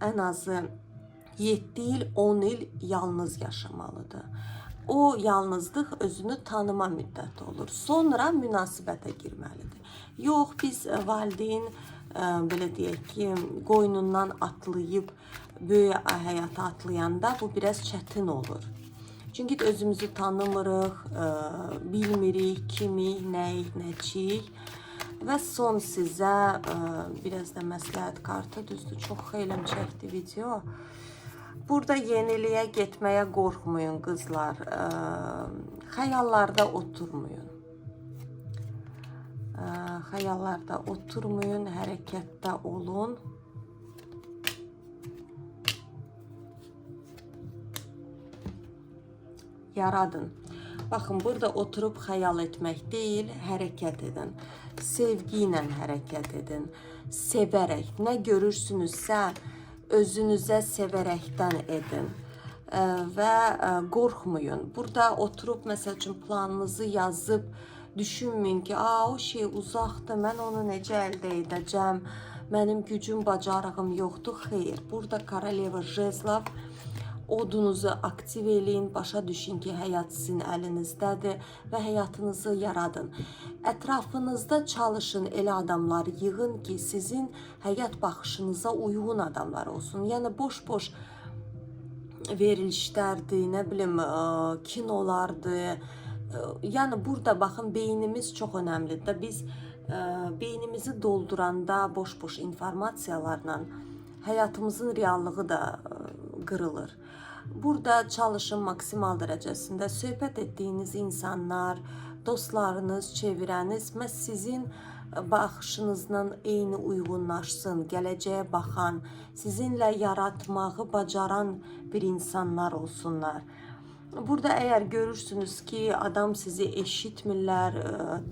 ən azı 7 il, 10 il yalnız yaşamalıdır. O yalnızlıq özünü tanıma müddəti olur. Sonra münasibətə girməlidir. Yox, biz valideyn belə deyək ki, qoynundan atlayıb böyük həyata atlayanda bu biraz çətin olur. Çünki özümüzü tanımırıq, bilmirik kimik, nəyik, nəçiyik. Və son sizə biraz da məsləhət kartı, düzdür, çox xeyləm çəkdi video. Burada yeniliyə getməyə qorxmayın qızlar. Xəyallarda oturmayın. Xəyallarda oturmayın, hərəkətdə olun. Yaradın. Baxın, burada oturub xəyal etmək deyil, hərəkət edin. Sevgi ilə hərəkət edin. Sevərək, nə görürsünüzsə, özünüzə sevərəkdən edin və qorxmayın. Burada oturub, məsəl üçün, planınızı yazıb, düşünməyin ki, o şey uzaqdır, mən onu necə əldə edəcəm, mənim gücüm, bacarığım yoxdur. Xeyr, burada Koroleva Jezlov, odunuzu aktiv eləyin, başa düşün ki, həyat sizin əlinizdədir və həyatınızı yaradın. Ətrafınızda çalışın, elə adamlar yığın ki, sizin həyat baxışınıza uyğun adamlar olsun. Yəni, boş-boş verilişlərdir, nə bilim, kinolardır. Yəni, burada baxın, beynimiz çox önəmlidir. Biz beynimizi dolduranda boş-boş informasiyalarla həyatımızın reallığı da qırılır. Burada çalışın maksimal dərəcəsində söhbət etdiyiniz insanlar, dostlarınız, çevrəniz məhz sizin baxışınızla eyni uyğunlaşsın, gələcəyə baxan, sizinlə yaratmağı bacaran bir insanlar olsunlar. Burada əgər görürsünüz ki, adam sizi eşitmirlər,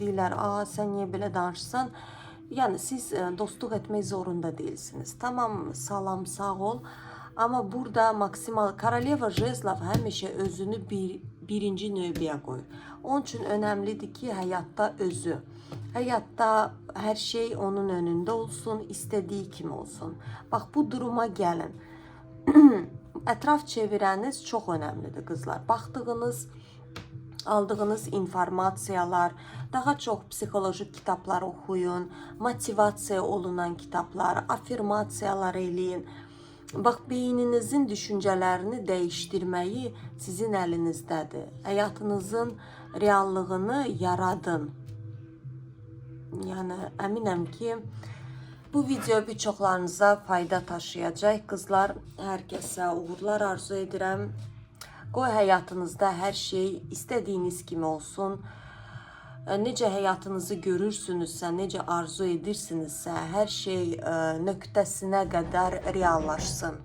deyirlər, sən niyə belə danışsan, yəni siz dostluq etmək zorunda deyilsiniz. Tamam, salam, sağ ol. Amma burada maksimal Koroleva Jezlov həmişə özünü birinci növbəyə qoyur. Onun üçün önəmlidir ki, həyatda özü. Həyatda hər şey onun önündə olsun, istədiyi kimi olsun. Bax, bu duruma gəlin. Ətraf çevirəniz çox önəmlidir, qızlar. Baxdığınız, aldığınız informasiyalar, daha çox psixolojik kitablar oxuyun, motivasiya olunan kitablar, afirmasiyalar eləyin. Bax, beyninizin düşüncələrini dəyişdirməyi sizin əlinizdədir. Həyatınızın reallığını yaradın. Yəni, əminəm ki, bu video bir çoxlarınıza fayda taşıyacaq. Qızlar, hər kəsə uğurlar arzu edirəm. Qoy həyatınızda hər şey istədiyiniz kimi olsun. Necə həyatınızı görürsünüzsə, necə arzu edirsinizsə, hər şey nöqtəsinə qədər reallaşsın.